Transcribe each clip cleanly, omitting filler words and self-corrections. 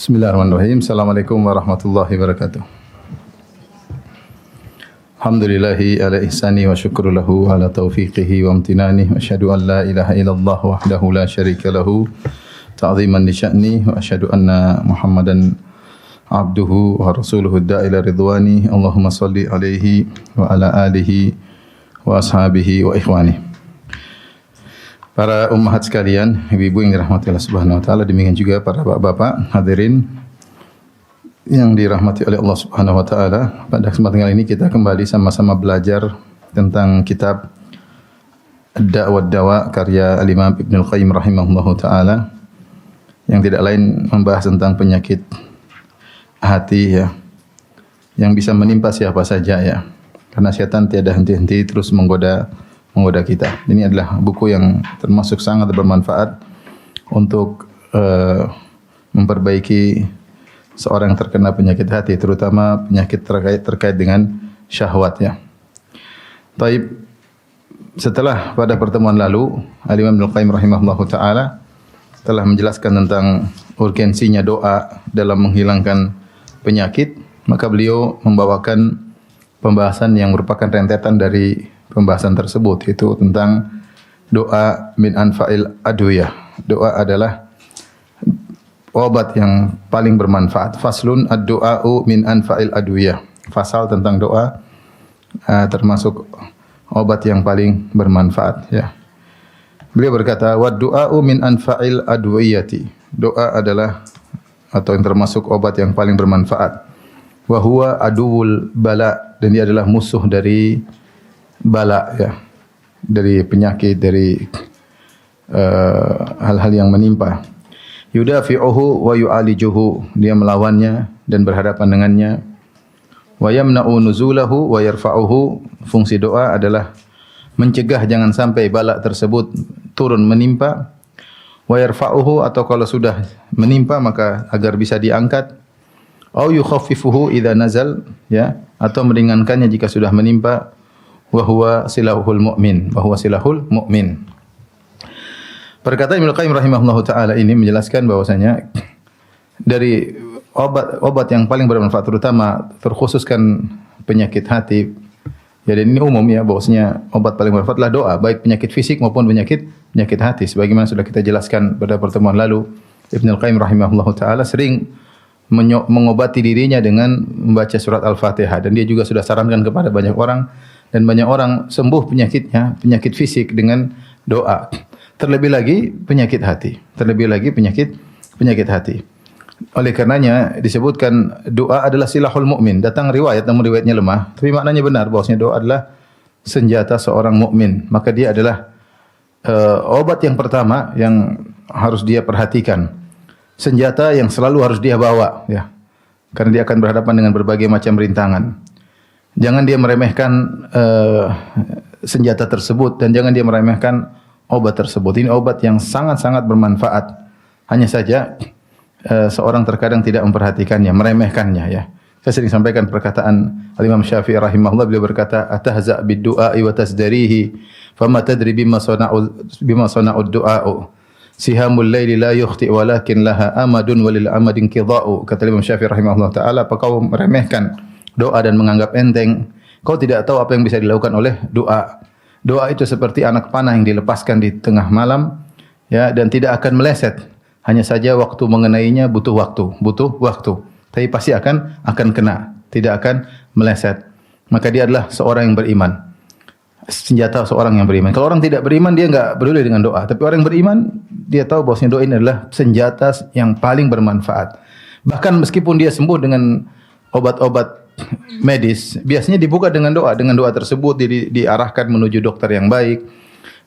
Bismillahirrahmanirrahim. Assalamualaikum warahmatullahi wabarakatuh. Alhamdulillahi ala ihsani wa syukru lahu ala taufiqihi wa amtinani wa asyhadu an la ilaha illallah wahdahu la syarika lahu ta'ziman li sya'ni wa asyhadu anna Muhammadan abduhu wa rasuluhu da'ila ridwani. Allahumma salli alaihi wa ala alihi wa ashabihi wa ikhwani. Para ummahat sekalian, ibu-ibu yang dirahmati Allah Subhanahu wa taala, demikian juga para bapak-bapak hadirin yang dirahmati oleh Allah Subhanahu wa taala. Pada kesempatan kali ini kita kembali sama-sama belajar tentang kitab Ad-Da' wad-Dawa karya Al-Imam Ibnu Al-Qayyim rahimahullahu taala, yang tidak lain membahas tentang penyakit hati ya, yang bisa menimpa siapa saja ya. Karena syaitan tiada henti-henti terus menggoda kita. Ini adalah buku yang termasuk sangat bermanfaat untuk memperbaiki seorang yang terkena penyakit hati, terutama penyakit terkait dengan syahwat ya. Taib, setelah pada pertemuan lalu Al-Imam Ibnu Qayyim rahimahullahu taala telah menjelaskan tentang urgensinya doa dalam menghilangkan penyakit, maka beliau membawakan pembahasan yang merupakan rentetan dari pembahasan tersebut, itu tentang doa min anfa'il adwiyah. Doa adalah obat yang paling bermanfaat. Faslun ad-du'a'u min anfa'il adwiyah. Fasal tentang doa termasuk obat yang paling bermanfaat ya. Beliau berkata, wa du'a'u min anfa'il adwiyati. Doa adalah atau yang termasuk obat yang paling bermanfaat. Wa huwa aduwul bala, dan dia adalah musuh dari bala ya, dari penyakit, dari hal-hal yang menimpa. Yudafi'uhu wa yu'alijuhu, dia melawannya dan berhadapan dengannya. Wa yamna'u nuzulahu wa yarfa'uhu, fungsi doa adalah mencegah jangan sampai bala tersebut turun menimpa. Wa yarfa'uhu, atau kalau sudah menimpa maka agar bisa diangkat. Au yukhaffifuhu idza nazal ya, atau meringankannya jika sudah menimpa. Wa huwa silahul mu'min, wa huwa silahul mu'min. Perkataan Ibnu Qayyim rahimahullahu taala ini menjelaskan bahwasanya dari obat yang paling bermanfaat, terutama terkhususkan penyakit hati. Ya, dan ini umum ya, bahwasanya obat paling bermanfaat adalah doa, baik penyakit fisik maupun penyakit hati. Sebagaimana sudah kita jelaskan pada pertemuan lalu, Ibnu Qayyim rahimahullahu taala sering mengobati dirinya dengan membaca surat Al-Fatihah, dan dia juga sudah sarankan kepada banyak orang, dan banyak orang sembuh penyakitnya, penyakit fisik dengan doa. Terlebih lagi penyakit hati. Penyakit hati. Oleh karenanya disebutkan doa adalah silahul mukmin. Datang riwayat, namun riwayatnya lemah, tapi maknanya benar, bahwasanya doa adalah senjata seorang mukmin. Maka dia adalah obat yang pertama yang harus dia perhatikan. Senjata yang selalu harus dia bawa ya. Karena dia akan berhadapan dengan berbagai macam rintangan. Jangan dia meremehkan senjata tersebut, dan jangan dia meremehkan obat tersebut. Ini obat yang sangat-sangat bermanfaat. Hanya saja seorang terkadang tidak memperhatikannya, meremehkannya ya. Saya sering sampaikan perkataan Al-Imam Syafi'i rahimahullah, beliau berkata, "Atahza bid-du'a'i wa tasdarihi, fama tadri bima sana'ud du'a'u. Sihamul laili la yukhti walakin laha amadun walil amadin qida'u." Kata Imam Syafi'i rahimahullah taala, apa kau meremehkan doa dan menganggap enteng? Kau tidak tahu apa yang bisa dilakukan oleh doa. Doa itu seperti anak panah yang dilepaskan di tengah malam ya, dan tidak akan meleset. Hanya saja waktu mengenainya butuh waktu. Tapi pasti akan kena, tidak akan meleset. Maka dia adalah seorang yang beriman. Senjata seorang yang beriman. Kalau orang tidak beriman, dia enggak peduli dengan doa. Tapi orang yang beriman, dia tahu bahwasanya doa ini adalah senjata yang paling bermanfaat. Bahkan meskipun dia sembuh dengan obat-obat medis, biasanya dibuka dengan doa. Dengan doa tersebut diarahkan menuju dokter yang baik.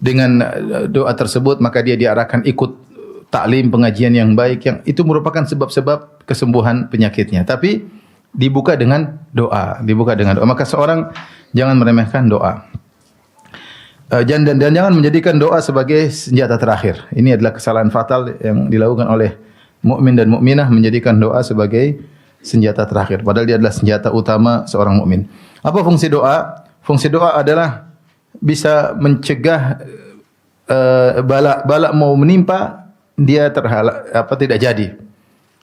Dengan doa tersebut maka dia diarahkan ikut taklim, pengajian yang baik, yang itu merupakan sebab-sebab kesembuhan penyakitnya. Tapi dibuka dengan doa. Maka seorang jangan meremehkan doa. Dan jangan menjadikan doa sebagai senjata terakhir. Ini adalah kesalahan fatal yang dilakukan oleh mukmin dan mukminah, menjadikan doa sebagai senjata terakhir, padahal dia adalah senjata utama seorang mukmin. Apa fungsi doa? Fungsi doa adalah bisa mencegah bala mau menimpa dia tidak jadi.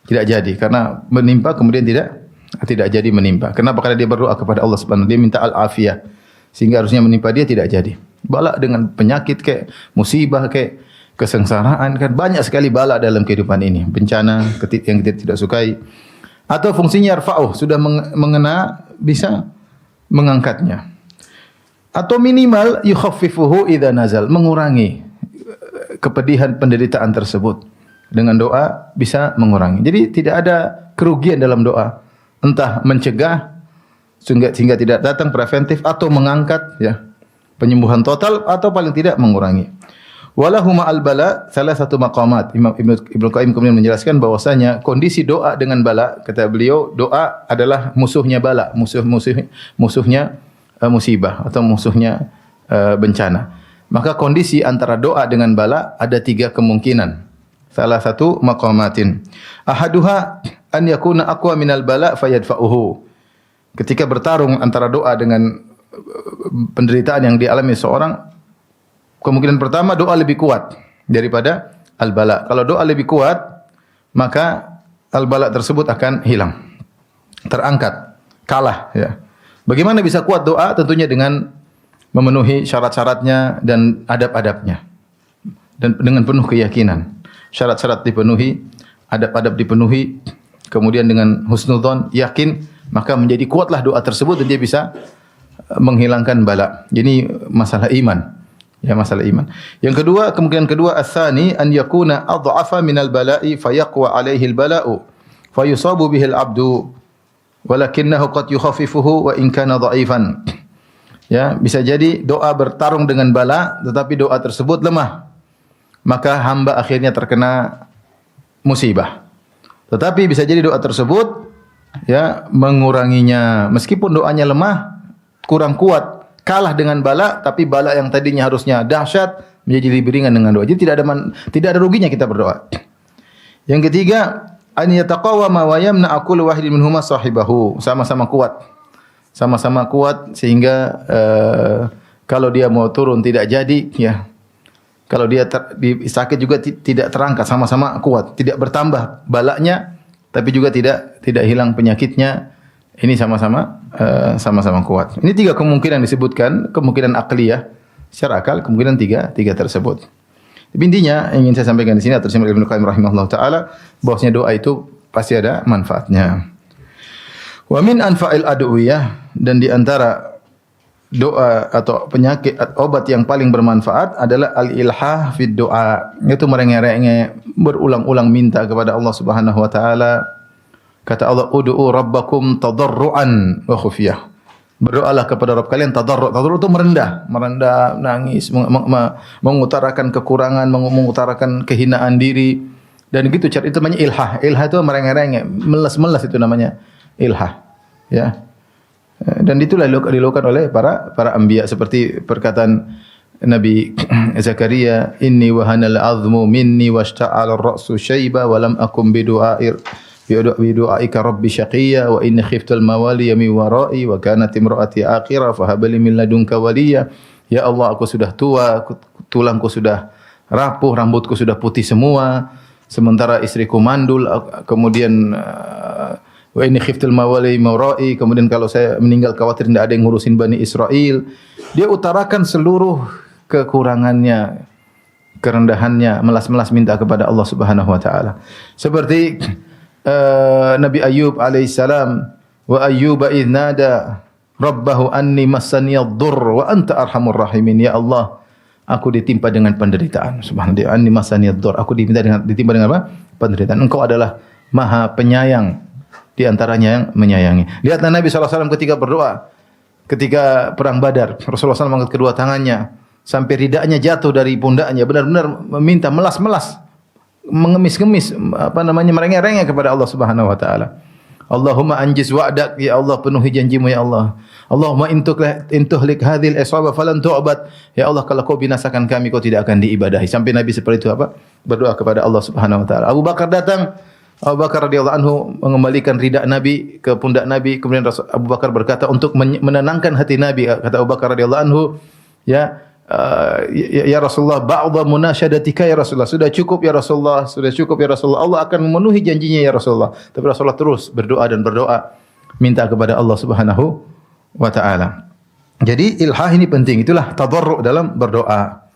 Tidak jadi karena menimpa kemudian tidak jadi menimpa. Kenapa? Karena dia berdoa kepada Allah Subhanahu wa taala, dia minta al-afiyah. Sehingga harusnya menimpa dia tidak jadi. Bala dengan penyakit kayak musibah kayak kesengsaraan kan banyak sekali bala dalam kehidupan ini, bencana yang kita tidak sukai. Atau fungsinya yarfa'uh, sudah mengena bisa mengangkatnya. Atau minimal yukhaffifuhu idza nazal, mengurangi kepedihan penderitaan tersebut. Dengan doa bisa mengurangi. Jadi tidak ada kerugian dalam doa. Entah mencegah sehingga tidak datang preventif atau mengangkat ya penyembuhan total atau paling tidak mengurangi. Walahuma al-bala salah satu maqamat. Ibnu Qayyim kemudian menjelaskan bahwasanya kondisi doa dengan bala, kata beliau, doa adalah musuhnya bala, musuhnya musibah atau musuhnya bencana. Maka kondisi antara doa dengan bala ada 3 kemungkinan. Salah satu maqamatin. Ahaduha an yakuna aqwa minal bala fayadfa'uhu. Ketika bertarung antara doa dengan penderitaan yang dialami seorang, kemungkinan pertama doa lebih kuat daripada al-bala. Kalau doa lebih kuat, maka al-bala tersebut akan hilang. Terangkat, kalah ya. Bagaimana bisa kuat doa? Tentunya dengan memenuhi syarat-syaratnya dan adab-adabnya. Dan dengan penuh keyakinan. Syarat-syarat dipenuhi, adab-adab dipenuhi, kemudian dengan husnudzon, yakin, maka menjadi kuatlah doa tersebut dan dia bisa menghilangkan bala. Ini masalah iman. Ya, masalah iman. Yang kedua, kemungkinan kedua ats-tsani an yakuna adhafa minal bala'i fayaqwa 'alaihi al-bala'u fayusabu bihi al-'abdu walakinnahu qad yukhaffifuhu wa in kana dha'ifan. Ya, bisa jadi doa bertarung dengan bala tetapi doa tersebut lemah. Maka hamba akhirnya terkena musibah. Tetapi bisa jadi doa tersebut ya menguranginya. Meskipun doanya lemah, kurang kuat, kalah dengan bala, tapi bala yang tadinya harusnya dahsyat menjadi lebih ringan dengan doa. Jadi tidak ada ruginya kita berdoa. Yang ketiga, an yataqawama wa yamna aqul wahidin minhuma sahibahu. Sama-sama kuat. Sama-sama kuat sehingga kalau dia mau turun tidak jadi ya. Kalau dia sakit juga tidak terangkat, sama-sama kuat, tidak bertambah balanya tapi juga tidak hilang penyakitnya. Ini sama-sama kuat. Ini 3 kemungkinan disebutkan, kemungkinan akliyah, secara akal, kemungkinan tiga tersebut. Tapi intinya ingin saya sampaikan di sini atas nama Ibnu Qayyim rahimahullah taala bahwasanya doa itu pasti ada manfaatnya. Wa min anfa'il adwiyah, dan di antara doa atau penyakit obat yang paling bermanfaat adalah al-ilhah fid doa, yaitu merengek-rengek berulang-ulang minta kepada Allah Subhanahu wa taala. Kata Allah, ud'u rabbakum tadarruan wa khufyah. Berdoalah kepada Rabb kalian tadarru'. Tadarru' itu merendah, nangis, mengutarakan kekurangan, mengutarakan kehinaan diri. Dan gitu cara itu namanya ilhah. Ilhah itu merengek-rengek, meles-meles itu namanya ilhah. Ya. Dan itulah dilakukan oleh para anbiya seperti perkataan Nabi Zakaria, inni wahanal azmu minni washta'ala ar-ra'su syaiba wa lam akum bidu'aika rabbi syaqiyya wa inni khiftul mawaliya min wara'i wa kanat imraati akhira fa hab li min ladunka waliya. Ya Allah, aku sudah tua, tulangku sudah rapuh, rambutku sudah putih semua, sementara istriku mandul, kemudian wa inni khiftul mawali mawra'i, kemudian kalau saya meninggal khawatir tidak ada yang ngurusin Bani Israel. Dia utarakan seluruh kekurangannya, kerendahannya, melas-melas minta kepada Allah Subhanahu wa taala. Seperti Nabi Ayyub alaihissalam, wa ayyuba idh nada rabbahu anni massaniyad-dhurr wa anta arhamur rahimin. Ya Allah, aku ditimpa dengan penderitaan. Subhanallah, anni massaniyad-dhurr. Aku ditimpa dengan apa? Penderitaan. Engkau adalah Maha Penyayang, di antaranya yang menyayangi. Lihatlah Nabi SAW ketika berdoa, ketika perang Badar, Rasulullah SAW mengangkat kedua tangannya sampai ridanya jatuh dari pundaknya, benar-benar meminta melas-melas, mengemis-ngemis, merengek-rengek kepada Allah Subhanahu wa taala. Allahumma anjiz wa'dak, ya Allah, penuhi janjimu ya Allah. Allahumma intuhlik hadhil isaba falan tu'bad. Ya Allah, kalau kau binasakan kami, kau tidak akan diibadahi. Sampai Nabi seperti itu berdoa kepada Allah Subhanahu wa taala. Abu Bakar datang, Abu Bakar radhiyallahu anhu mengembalikan ridha Nabi ke pundak Nabi. Kemudian Abu Bakar berkata untuk menenangkan hati Nabi, kata Abu Bakar radhiyallahu anhu, ya, ya Rasulullah, ba'dha munasyadatika ya Rasulullah. Sudah cukup ya Rasulullah, sudah cukup ya Rasulullah. Allah akan memenuhi janjinya ya Rasulullah. Tapi Rasulullah terus berdoa dan berdoa minta kepada Allah Subhanahu wa taala. Jadi ilhah ini penting. Itulah tadarru' dalam berdoa.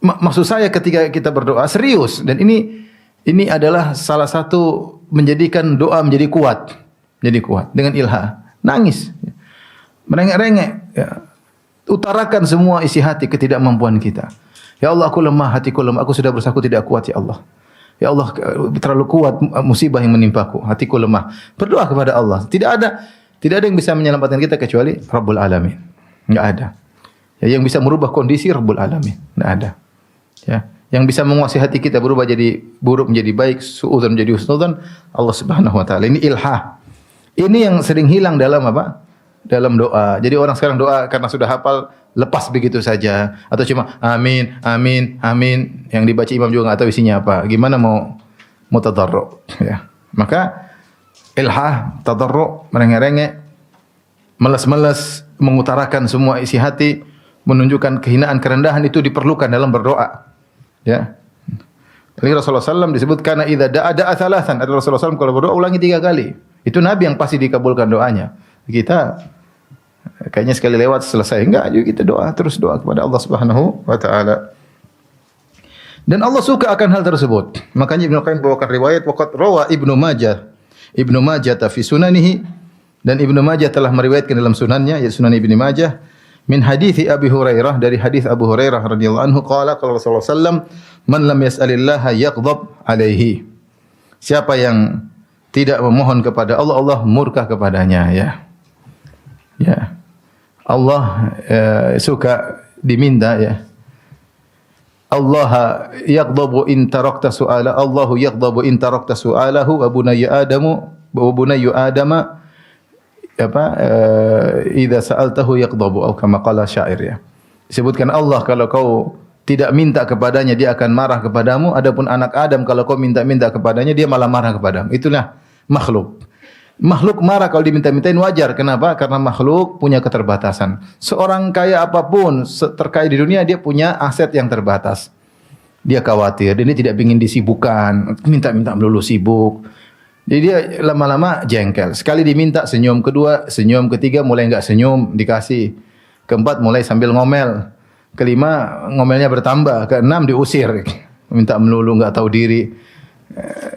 Maksud saya ketika kita berdoa serius, dan ini adalah salah satu menjadikan doa menjadi kuat. Jadi kuat dengan ilhah. Nangis. Merengek-rengek, ya. Utarakan semua isi hati ketidakmampuan kita. Ya Allah, aku lemah, hatiku lemah, aku sudah berusaha, aku tidak kuat ya Allah. Ya Allah, terlalu kuat musibah yang menimpaku, hatiku lemah. Berdoa kepada Allah. Tidak ada yang bisa menyelamatkan kita kecuali Rabbul Alamin. Enggak ada. Ya, yang bisa merubah kondisi Rabbul Alamin. Enggak ada. Ya, yang bisa menguasai hati kita berubah jadi buruk menjadi baik, suudzon menjadi husnudzon, Allah Subhanahu wa taala. Ini ilhah. Ini yang sering hilang dalam apa? Dalam doa. Jadi orang sekarang doa karena sudah hafal lepas begitu saja, atau cuma amin amin amin yang dibaca imam juga enggak tahu isinya apa. Gimana mau tadarru, ya. Maka ilhah, tadarru, merengek-rengek, meles-meles, mengutarakan semua isi hati, menunjukkan kehinaan, kerendahan itu diperlukan dalam berdoa. Ya. Jadi Rasulullah SAW disebutkan idza da'a thalathan. Ada Rasulullah SAW kalau berdoa ulangi 3 kali. Itu Nabi yang pasti dikabulkan doanya. Kita kayaknya sekali lewat selesai. Enggak, juga kita doa, terus doa kepada Allah Subhanahu wa taala. Dan Allah suka akan hal tersebut. Makanya Ibnu Qayyim bawakan riwayat waqad rawa Ibnu Majah fi sunanihi, dan Ibnu Majah telah meriwayatkan dalam sunannya, yaitu Sunan Ibnu Majah, min hadithi Abi Hurairah, dari hadis Abu Hurairah radhiyallahu anhu qala qala Rasulullah sallam man lam yas'alillaha yaghdab alaihi. Siapa yang tidak memohon kepada Allah, Allah murka kepadanya, ya. Ya. Allah suka diminta, ya. Allah yaghdabu in tarakta su'ala, Allahu yaghdabu in tarakta su'alahu wa bunayya adama idza sa'altahu yaghdabu, atau kama qala syair, ya. Disebutkan Allah kalau kau tidak minta kepadanya dia akan marah kepadamu, adapun anak Adam kalau kau minta kepadanya dia malah marah kepadamu. Itulah makhluk. Makhluk marah kalau diminta-mintain wajar. Kenapa? Karena makhluk punya keterbatasan. Seorang kaya apapun terkaya di dunia, dia punya aset yang terbatas. Dia khawatir, dia tidak ingin disibukkan, minta-minta melulu sibuk. Jadi dia lama-lama jengkel. Sekali diminta senyum, kedua senyum, ketiga mulai enggak senyum, dikasih. Keempat mulai sambil ngomel. Kelima ngomelnya bertambah, keenam diusir. Minta melulu, enggak tahu diri.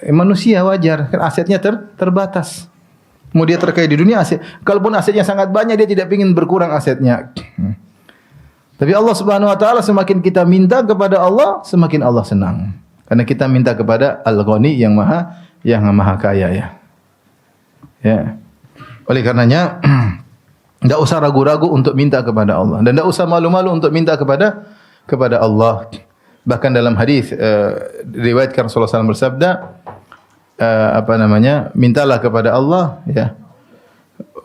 Manusia wajar, kan asetnya terbatas. Mau dia terkaya di dunia, kalaupun asetnya sangat banyak, dia tidak ingin berkurang asetnya. Tapi Allah Subhanahu wa taala, semakin kita minta kepada Allah, semakin Allah senang. Karena kita minta kepada Al-Ghani yang maha kaya, ya. Ya. Oleh karenanya enggak usah ragu-ragu untuk minta kepada Allah, dan enggak usah malu-malu untuk minta kepada Allah. Bahkan dalam hadis diriwayatkan Rasulullah SAW bersabda, mintalah kepada Allah, ya,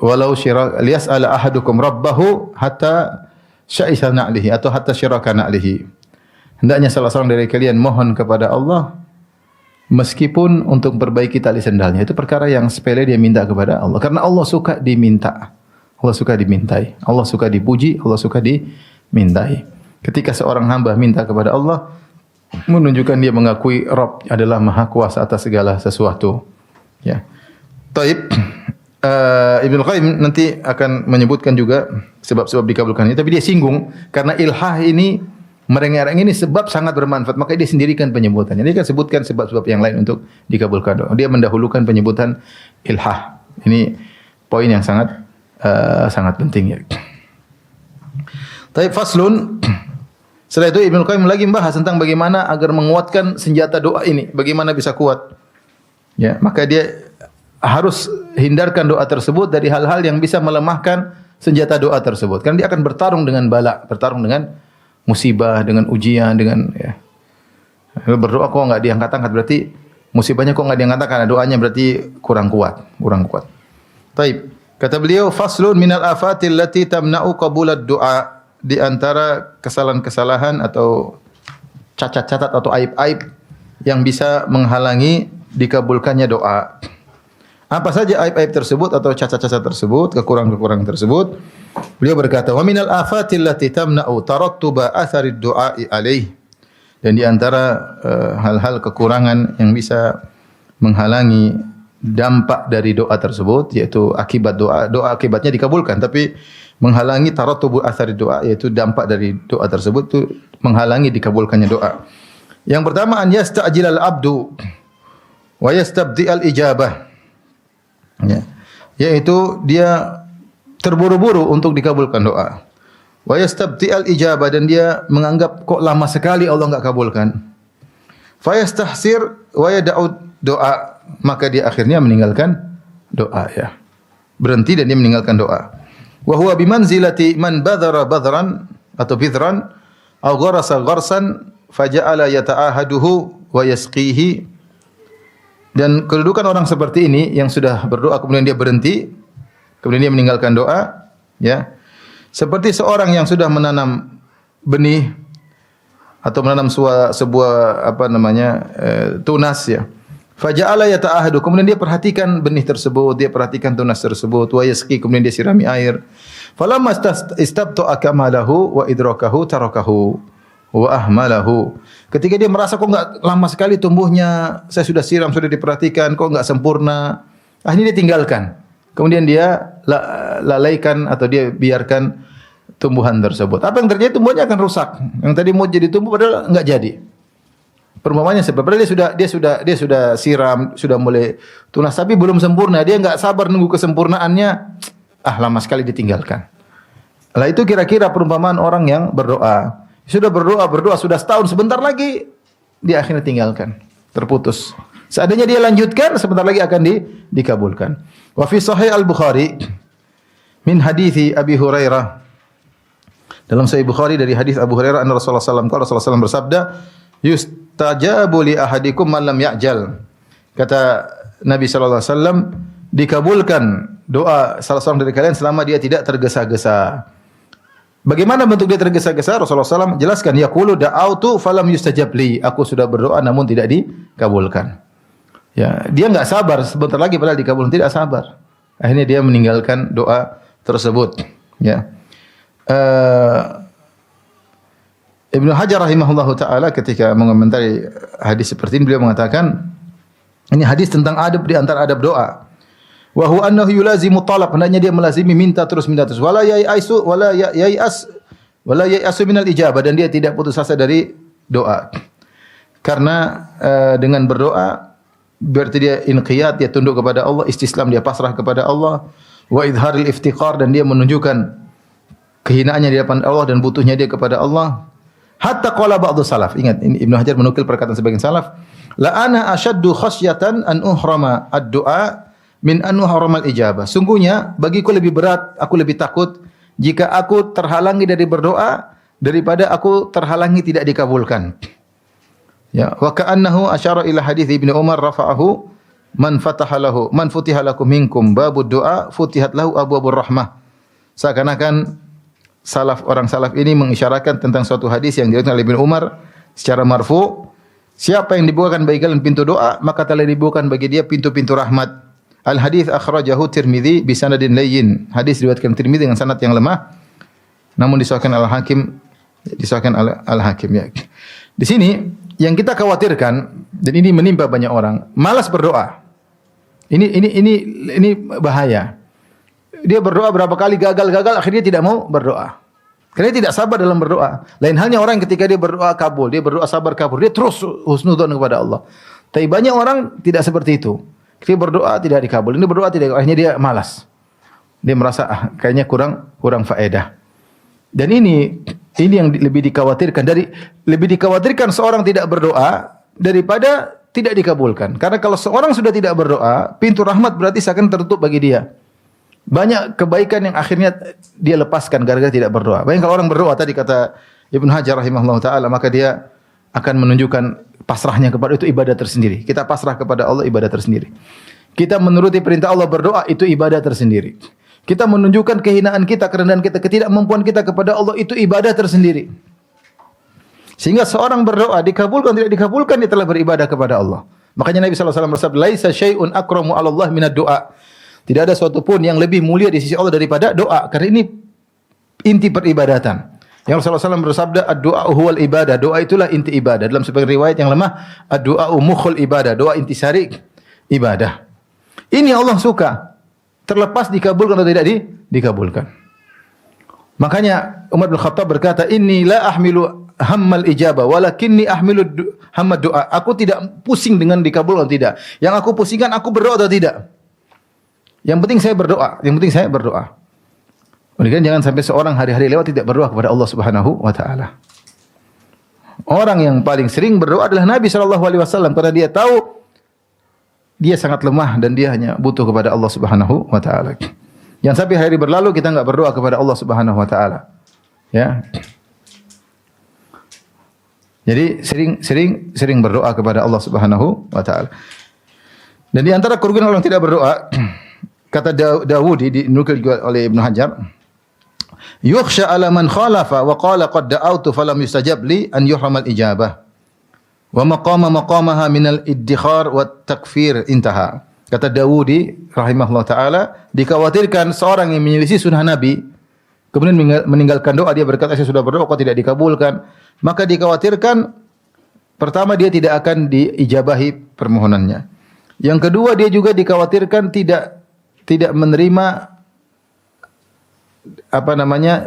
walau syirak liyas'ala ahadukum rabbahu hatta sya'isa na'lihi, atau hatta syiraka na'lihi. Hendaknya salah seorang dari kalian mohon kepada Allah meskipun untuk perbaiki tali sendalnya. Itu perkara yang sepele, dia minta kepada Allah, karena Allah suka diminta, Allah suka dimintai, Allah suka dipuji, Allah suka dimintai. Ketika seorang hamba minta kepada Allah, menunjukkan dia mengakui Rabb adalah maha kuasa atas segala sesuatu, ya. Taib, Ibnu Qayyim nanti akan menyebutkan juga sebab-sebab dikabulkannya, tapi dia singgung karena ilhah ini, merengek-rengek ini sebab sangat bermanfaat, maka dia sendirikan penyebutannya. Dia kan sebutkan sebab-sebab yang lain untuk dikabulkan doa. Dia mendahulukan penyebutan ilhah. Ini poin yang sangat penting, ya. Taib, faslun. Setelah itu Ibnu Qayyim lagi membahas tentang bagaimana agar menguatkan senjata doa ini, bagaimana bisa kuat. Ya, maka dia harus hindarkan doa tersebut dari hal-hal yang bisa melemahkan senjata doa tersebut. Karena dia akan bertarung dengan bala, bertarung dengan musibah, dengan ujian, dengan, ya. Berdoa kok enggak diangkat-angkat, berarti musibahnya kok enggak diangkat, karena doanya berarti kurang kuat. Taib. Kata beliau, faslun minal afatil lati tamna'u qabulad du'a. Di antara kesalahan-kesalahan atau cacat-cacat atau aib-aib yang bisa menghalangi dikabulkannya doa. Apa saja aib-aib tersebut atau cacat-cacat tersebut, kekurangan-kekurangan tersebut? Beliau berkata, "Wa minal afatil lati tamna'u tarattuba atharid du'a'i alaih." Dan di antara hal-hal kekurangan yang bisa menghalangi dampak dari doa tersebut, yaitu akibat doa akibatnya dikabulkan, tapi menghalangi tarattubu atharid doa, yaitu dampak dari doa tersebut itu menghalangi dikabulkannya doa. Yang pertama, an yasta'jilal abdu wa yastabdi'al ijabah. Ya. Yaitu dia terburu-buru untuk dikabulkan doa. Wa yastabti'al ijabah, dan dia menganggap kok lama sekali Allah enggak kabulkan. Fa yastahsir wa yad'u doa, maka dia akhirnya meninggalkan doa ya. Berhenti dan dia meninggalkan doa. Wa huwa bimanzilati man badhara badran atau bidran aw gharasa gharsan faja'ala yata'ahaduhu wa yasqihi. Dan kedudukan orang seperti ini yang sudah berdoa kemudian dia berhenti, kemudian dia meninggalkan doa, ya. Seperti seorang yang sudah menanam benih atau menanam sebuah tunas ya. Faja'ala yata'ahadu, kemudian dia perhatikan benih tersebut, dia perhatikan tunas tersebut, wa yasqi, kemudian dia sirami air. Falamma istabta'a kamalahu wa idrakahu tarakahu wa ahmalahu. Ketika dia merasa kok enggak lama sekali tumbuhnya, saya sudah siram, sudah diperhatikan, kok enggak sempurna, akhirnya dia tinggalkan. Kemudian dia lalaikan atau dia biarkan tumbuhan tersebut. Apa yang terjadi? Tumbuhannya akan rusak. Yang tadi mau jadi tumbuh padahal enggak jadi. Perumpamannya sebenarnya dia sudah siram, sudah mulai tunas tapi belum sempurna. Dia enggak sabar nunggu kesempurnaannya. Lama sekali ditinggalkan. Lah itu kira-kira perumpamaan orang yang berdoa. Sudah berdoa sudah setahun, sebentar lagi dia akhirnya tinggalkan, terputus. Seandainya dia lanjutkan, sebentar lagi akan dikabulkan. Wa fi sahih al-Bukhari min hadithi Abi Hurairah. Dalam Sahih Bukhari dari hadis Abu Hurairah, anna Rasulullah sallallahu alaihi wasallam bersabda, "Yustajabu li ahadikum man lam ya'jal." Kata Nabi sallallahu alaihi wasallam, dikabulkan doa salah seorang dari kalian selama dia tidak tergesa-gesa. Bagaimana bentuk dia tergesa-gesa? Rasulullah SAW jelaskan, yaqulu da'autu falam yustajab li. Aku sudah berdoa namun tidak dikabulkan. Ya, dia enggak sabar, sebentar lagi padahal dikabulkan, tidak sabar. Akhirnya dia meninggalkan doa tersebut. Ya. Ibnu Hajar rahimahullahu taala ketika mengomentari hadis seperti ini, beliau mengatakan ini hadis tentang adab di antara adab doa. Wa huwa annahu yulazimu talab, hendaknya dia melazimi minta terus wala yai'asu minal ijabah, dan dia tidak putus asa dari doa. Karena dengan berdoa berarti dia inqiyad, dia tunduk kepada Allah, istislam, dia pasrah kepada Allah, wa idharil iftiqar, dan dia menunjukkan kehinaannya di hadapan Allah dan butuhnya dia kepada Allah. Hatta qala ba'dhu salaf, ingat ini Ibnu Hajar menukil perkataan sebagian salaf, la ana asyaddu khasyatan an uhrama ad-du'a min an uhramal ijabah. Sungguhnya bagiku lebih berat, aku lebih takut jika aku terhalangi dari berdoa daripada aku terhalangi tidak dikabulkan. Ya, wa ka'annahu asyara ila hadits Ibnu Umar rafa'ahu man futiha lakum minkum babud du'a futihat lahu abwabur rahmah. Seakan-akan orang salaf ini mengisyaratkan tentang suatu hadis yang diriwayatkan oleh Ibnu Umar secara marfu, siapa yang dibukakan bagi kalian pintu doa, maka telah dibukakan bagi dia pintu-pintu rahmat. Al-hadits akhrajahu Tirmidzi bi sanadin layyin. Hadis diriwayatkan Tirmidzi dengan sanad yang lemah, namun disahihkan Al-Hakim ya. Di sini yang kita khawatirkan, dan ini menimpa banyak orang, malas berdoa. Ini bahaya. Dia berdoa berapa kali gagal, akhirnya tidak mau berdoa. Karena dia tidak sabar dalam berdoa. Lain halnya orang ketika dia berdoa kabul, dia berdoa sabar kabul, dia terus husnudzon kepada Allah. Tapi banyak orang tidak seperti itu. Dia berdoa tidak dikabul, ini berdoa tidak, akhirnya dia malas. Dia merasa kayaknya kurang faedah. Dan ini yang lebih dikhawatirkan seorang tidak berdoa daripada tidak dikabulkan. Karena kalau seorang sudah tidak berdoa, pintu rahmat berarti seakan tertutup bagi dia. Banyak kebaikan yang akhirnya dia lepaskan gara-gara tidak berdoa. Bayangkan kalau orang berdoa, tadi kata Ibnu Hajar rahimahullah taala, maka dia akan menunjukkan pasrahnya kepada itu ibadah tersendiri. Kita pasrah kepada Allah, ibadah tersendiri. Kita menuruti perintah Allah, berdoa, itu ibadah tersendiri. Kita menunjukkan kehinaan kita, kerendahan kita, ketidakmampuan kita kepada Allah, itu ibadah tersendiri. Sehingga seorang berdoa dikabulkan tidak dikabulkan, dia telah beribadah kepada Allah. Makanya Nabi sallallahu alaihi wasallam bersabda, "Laisa syai'un akramu 'ala Allah minad du'a." Tidak ada suatu pun yang lebih mulia di sisi Allah daripada doa. Karena ini inti peribadatan. Yang Rasulullah SAW bersabda, "Ad-du'a huwal ibadah." Doa itulah inti ibadah. Dalam sebagian riwayat yang lemah, "Ad-du'a mukhul ibadah." Doa intisari ibadah. Ini Allah suka. Terlepas dikabulkan atau tidak dikabulkan. Makanya Umar bin Khattab berkata, "Inni la ahmilu hammal ijabah, walakinni ahmilu hammad du'a." Aku tidak pusing dengan dikabulkan atau tidak. Yang aku pusingkan, aku berdoa atau tidak. Yang penting saya berdoa. Yang penting saya berdoa. Kemudian jangan sampai seorang hari-hari lewat tidak berdoa kepada Allah Subhanahu wa taala. Orang yang paling sering berdoa adalah Nabi sallallahu alaihi wasallam karena dia tahu dia sangat lemah dan dia hanya butuh kepada Allah Subhanahu wa taala. Jangan sampai hari berlalu kita enggak berdoa kepada Allah Subhanahu wa taala. Ya. Jadi sering berdoa kepada Allah Subhanahu wa taala. Dan di antara kerugian orang tidak berdoa, kata Dawudi dinukil oleh Ibnu Hajar, "Yukhsha 'ala man khalafa wa qala qad da'awtu falam yustajab li an yuhramal ijabah. Wa maqamaha minal iddikhar wa takfir intaha." Kata Dawudi rahimahullah taala, dikhawatirkan seorang yang menyelisih sunnah Nabi kemudian meninggalkan doa, dia berkata saya sudah berdoa kok tidak dikabulkan, maka dikhawatirkan pertama dia tidak akan diijabahi permohonannya. Yang kedua dia juga dikhawatirkan tidak menerima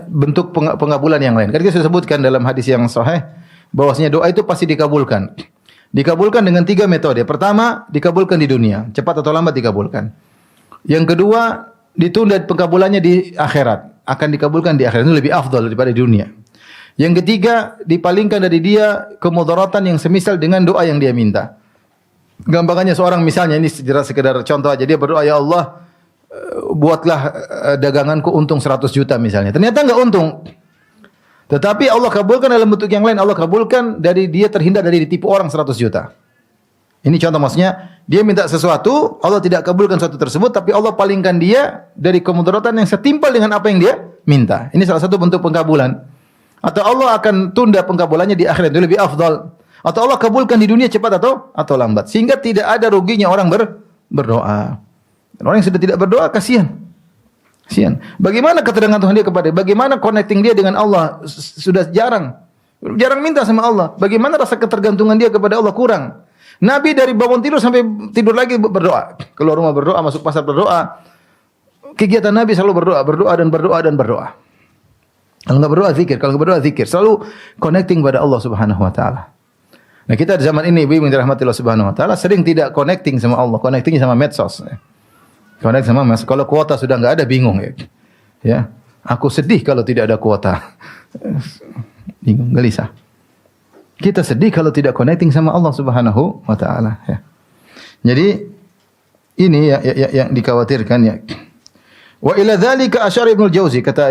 bentuk pengabulan yang lain. Kan kita sudah sebutkan dalam hadis yang sahih bahwasanya doa itu pasti dikabulkan. Dikabulkan dengan 3 metode. Pertama, dikabulkan di dunia, cepat atau lambat dikabulkan. Yang kedua, ditunda pengabulannya di akhirat, akan dikabulkan di akhirat, itu lebih afdal daripada di dunia. Yang ketiga, dipalingkan dari dia kemudaratan yang semisal dengan doa yang dia minta. Gampangannya seorang misalnya, ini sekedar contoh aja, dia berdoa, "Ya Allah, buatlah daganganku untung 100 juta misalnya." Ternyata enggak untung. Tetapi Allah kabulkan dalam bentuk yang lain. Allah kabulkan dari dia terhindar dari ditipu orang 100 juta. Ini contoh, maksudnya dia minta sesuatu, Allah tidak kabulkan sesuatu tersebut, tapi Allah palingkan dia dari kemudaratan yang setimpal dengan apa yang dia minta. Ini salah satu bentuk pengkabulan. Atau Allah akan tunda pengkabulannya di akhirat, itu lebih afdal. Atau Allah kabulkan di dunia cepat atau lambat. Sehingga tidak ada ruginya orang berdoa. Dan orang yang sudah tidak berdoa, kasihan. Bagaimana ketergantungan dia kepada, bagaimana connecting dia dengan Allah sudah jarang minta sama Allah. Bagaimana rasa ketergantungan dia kepada Allah kurang. Nabi dari bangun tidur sampai tidur lagi berdoa. Keluar rumah berdoa, masuk pasar berdoa. Kegiatan Nabi selalu berdoa dan berdoa. Kalau enggak berdoa zikir, selalu connecting pada Allah Subhanahu wa taala. Nah, kita di zaman ini ibu yang dirahmati Allah Subhanahu wa taala sering tidak connecting sama Allah, connectingnya sama medsos. Connect sama Mas. Kalau kuota sudah enggak ada, bingung ya. Ya. Aku sedih kalau tidak ada kuota. Bingung, gelisah. Kita sedih kalau tidak connecting sama Allah Subhanahu wa taala, ya. Jadi ini yang dikhawatirkan ya. Wa ila dzalika asyara Ibnu Jauzi, kata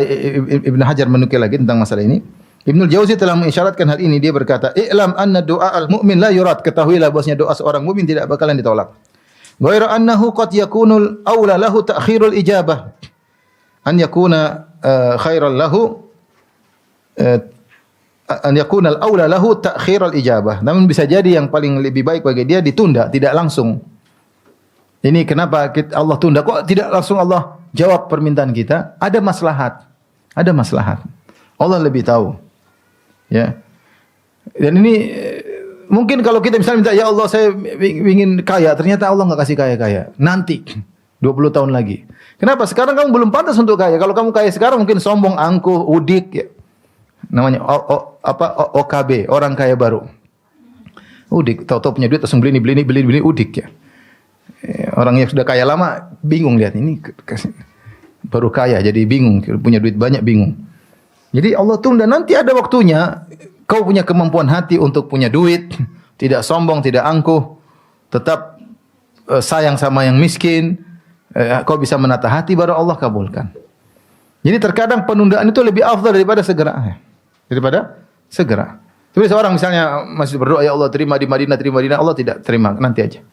Ibnu Hajar menukil lagi tentang masalah ini. Ibnu Jauzi telah mengisyaratkan hal ini, dia berkata, "I'lam anna du'a al-mu'min la yurad." Ketahuilah bahwasanya doa seorang mukmin tidak bakalan ditolak. Ghaira annahu qad yakunul aula lahu ta'khirul ijabah. An yakuna khairan lahu an yakuna al-aula lahu ta'khirul ijabah. Namun bisa jadi yang paling lebih baik bagi dia ditunda, tidak langsung. Ini kenapa Allah tunda? Kok tidak langsung Allah jawab permintaan kita? Ada maslahat. Allah lebih tahu. Ya. Dan ini mungkin kalau kita misalnya minta, "Ya Allah, saya ingin kaya," ternyata Allah enggak kasih kaya-kaya. Nanti 20 tahun lagi. Kenapa? Sekarang kamu belum pantas untuk kaya. Kalau kamu kaya sekarang mungkin sombong, angkuh, udik ya. Namanya OKB, orang kaya baru. Udik, tahu-tahu punya duit langsung beli ini, udik ya. Orang yang sudah kaya lama bingung lihat ini baru kaya jadi bingung, punya duit banyak bingung. Jadi Allah tunda, nanti ada waktunya. Kau punya kemampuan hati untuk punya duit, tidak sombong, tidak angkuh, tetap sayang sama yang miskin, kau bisa menata hati, baru Allah kabulkan. Jadi terkadang penundaan itu lebih afdal daripada segera. Tapi seorang misalnya masih berdoa, "Ya Allah, terima di Madinah, Allah tidak terima, nanti aja."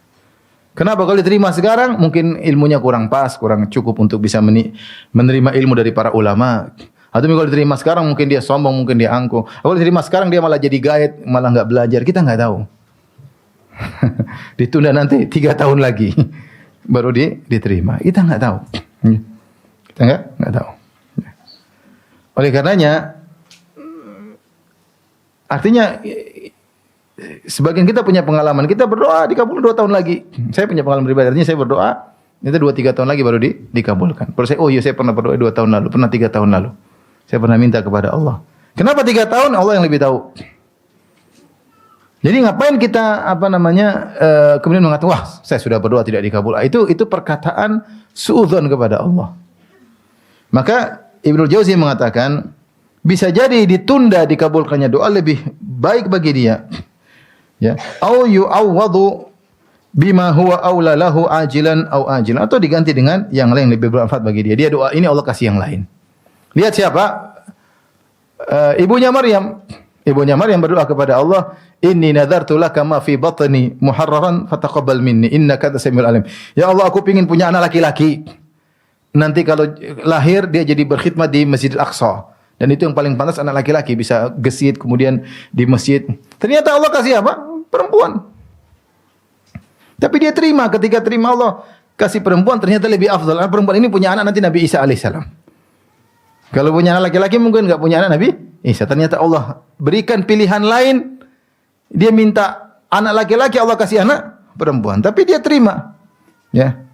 Kenapa? Kalau diterima sekarang mungkin ilmunya kurang pas, kurang cukup untuk bisa menerima ilmu dari para ulama. Atau kalau diterima sekarang mungkin dia sombong, mungkin dia angkuh. Kalau diterima sekarang dia malah jadi gaet, malah enggak belajar. Kita enggak tahu. Ditunda nanti 3 tahun lagi baru diterima. Kita enggak tahu. Kita enggak tahu. Oleh karenanya artinya sebagian kita punya pengalaman, kita berdoa dikabul 2 tahun lagi. Saya punya pengalaman pribadi, artinya saya berdoa itu 2-3 tahun lagi baru dikabulkan. Baru saya, oh iya saya pernah berdoa 2 tahun lalu, pernah 3 tahun lalu. Saya pernah minta kepada Allah. Kenapa 3 tahun? Allah yang lebih tahu. Jadi ngapain kita kemudian mengatakan wah saya sudah berdoa tidak dikabul. Itu perkataan suudzon kepada Allah. Maka Ibnu Jauzi mengatakan bisa jadi ditunda dikabulkannya doa lebih baik bagi dia. Ya, au yu'awwadu bima huwa aula lahu ajilan au ajilan, atau diganti dengan yang lain lebih bermanfaat bagi dia. Dia doa ini Allah kasih yang lain. Lihat siapa? Ibunya Maryam. Ibunya Maryam berdoa kepada Allah, "Inni nadartu laka ma fi batni muharraran fataqabbal minni innaka antas samiul alim." Ya Allah, aku ingin punya anak laki-laki. Nanti kalau lahir dia jadi berkhidmat di Masjidil Aqsa. Dan itu yang paling pantas anak laki-laki, bisa gesit kemudian di masjid. Ternyata Allah kasih apa? Perempuan. Tapi dia terima, ketika terima Allah kasih perempuan ternyata lebih afdal. Perempuan ini punya anak nanti Nabi Isa alaihissalam. Kalau punya anak laki-laki mungkin enggak punya anak Nabi Isa. Ternyata Allah berikan pilihan lain. Dia minta anak laki-laki, Allah kasih anak perempuan. Tapi dia terima. Ya.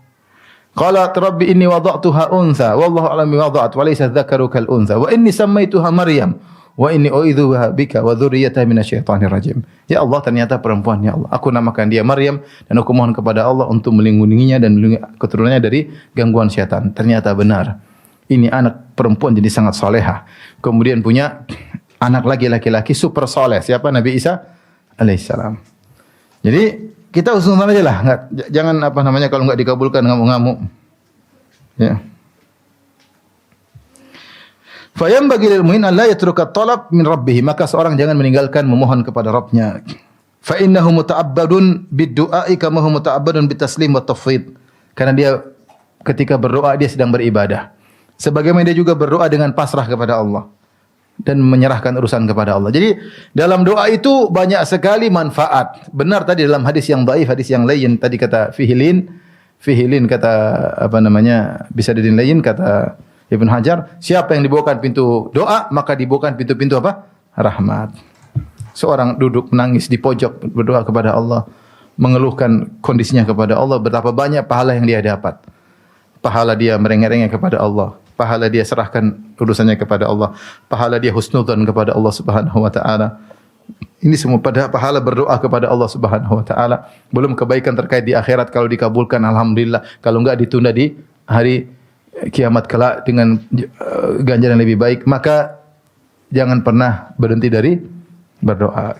Qalat rabbi inni wada'tuha untha wallahu a'lam bima wada'at wa laysa dzakaru kal untha wa inni sammaituha Maryam wa inni u'idzuha bika wa dzurriyyataha minasyaitonir rajim. Ya Allah, ternyata perempuan, ya Allah. Aku namakan dia Maryam dan aku mohon kepada Allah untuk melindunginya dan melindungi keturunannya dari gangguan syaitan. Ternyata benar. Ini anak perempuan jadi sangat salehah. Kemudian punya anak laki-laki super saleh. Siapa? Nabi Isa alaihissalam. Jadi kita usulkan aja lah, jangan kalau enggak dikabulkan ngamuk-ngamuk. Ya. Fayam bagi lil mu'min an la yatruka talab min rabbih, maka seorang jangan meninggalkan memohon kepada Rabbnya. Fa innahu muta'abbadun bid-du'a'i kama huwa muta'abbadun bitaslim wa tafwid. Karena dia ketika berdoa dia sedang beribadah. Sebagaimana dia juga berdoa dengan pasrah kepada Allah dan menyerahkan urusan kepada Allah. Jadi dalam doa itu banyak sekali manfaat. Benar tadi dalam hadis yang dhaif, hadis yang lain tadi kata fihilin kata bisa didin lain kata Ibn Hajar, siapa yang dibawakan pintu doa maka dibawakan pintu-pintu apa? Rahmat. Seorang duduk menangis di pojok berdoa kepada Allah, mengeluhkan kondisinya kepada Allah, betapa banyak pahala yang dia dapat. Pahala dia merengek-rengek kepada Allah. Pahala dia serahkan urusannya kepada Allah. Pahala dia husnudzan kepada Allah Subhanahu wa taala. Ini semua pada pahala berdoa kepada Allah Subhanahu wa taala. Belum kebaikan terkait di akhirat kalau dikabulkan alhamdulillah. Kalau enggak ditunda di hari kiamat kelak dengan ganjaran yang lebih baik. Maka jangan pernah berhenti dari berdoa.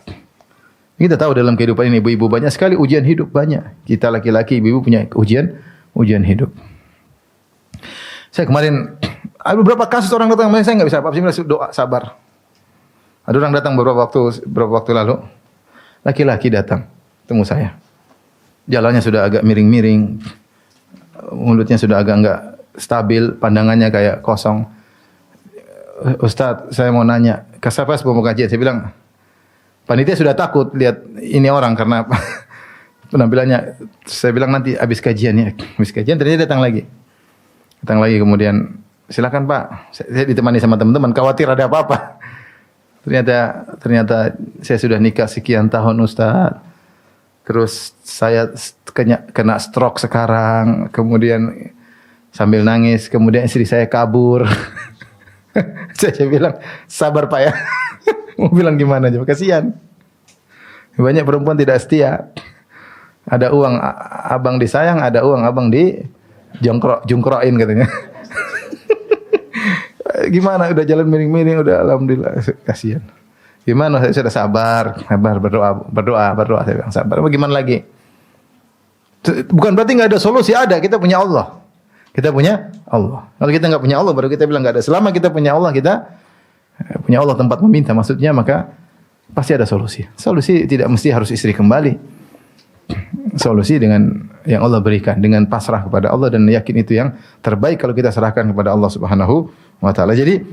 Kita tahu dalam kehidupan ini ibu-ibu banyak sekali ujian hidup banyak. Kita laki-laki ibu-ibu punya ujian hidup. Saya kemarin ada beberapa kasus orang datang, saya enggak bisa apa-apa, saya doa sabar. Ada orang datang beberapa waktu lalu, laki-laki datang ketemu saya. Jalannya sudah agak miring-miring, mulutnya sudah agak enggak stabil, pandangannya kayak kosong. Ustaz, saya mau nanya, siapa sebelum kajian? Saya bilang, panitia sudah takut lihat ini orang karena penampilannya. Saya bilang nanti habis kajian ya. Habis kajian ternyata datang lagi kemudian silakan Pak. Saya ditemani sama teman-teman, khawatir ada apa-apa. Ternyata saya sudah nikah sekian tahun Ustaz. Terus saya kena stroke sekarang, kemudian sambil nangis, kemudian istri saya kabur. Saya bilang, sabar Pak ya. Mau bilang gimana aja, kasihan. Banyak perempuan tidak setia. Ada uang abang disayang, ada uang abang di jongkroin katanya. Gimana udah jalan miring-miring udah alhamdulillah, kasihan. Gimana saya sudah sabar berdoa saya bilang sabar. Bagaimana lagi? Bukan berarti enggak ada solusi, ada. Kita punya Allah. Kalau kita enggak punya Allah baru kita bilang enggak ada. Selama kita punya Allah, kita punya Allah tempat meminta maksudnya, maka pasti ada solusi. Solusi tidak mesti harus istri kembali. Solusi dengan yang Allah berikan, dengan pasrah kepada Allah dan yakin itu yang terbaik kalau kita serahkan kepada Allah Subhanahu wa taala. Jadi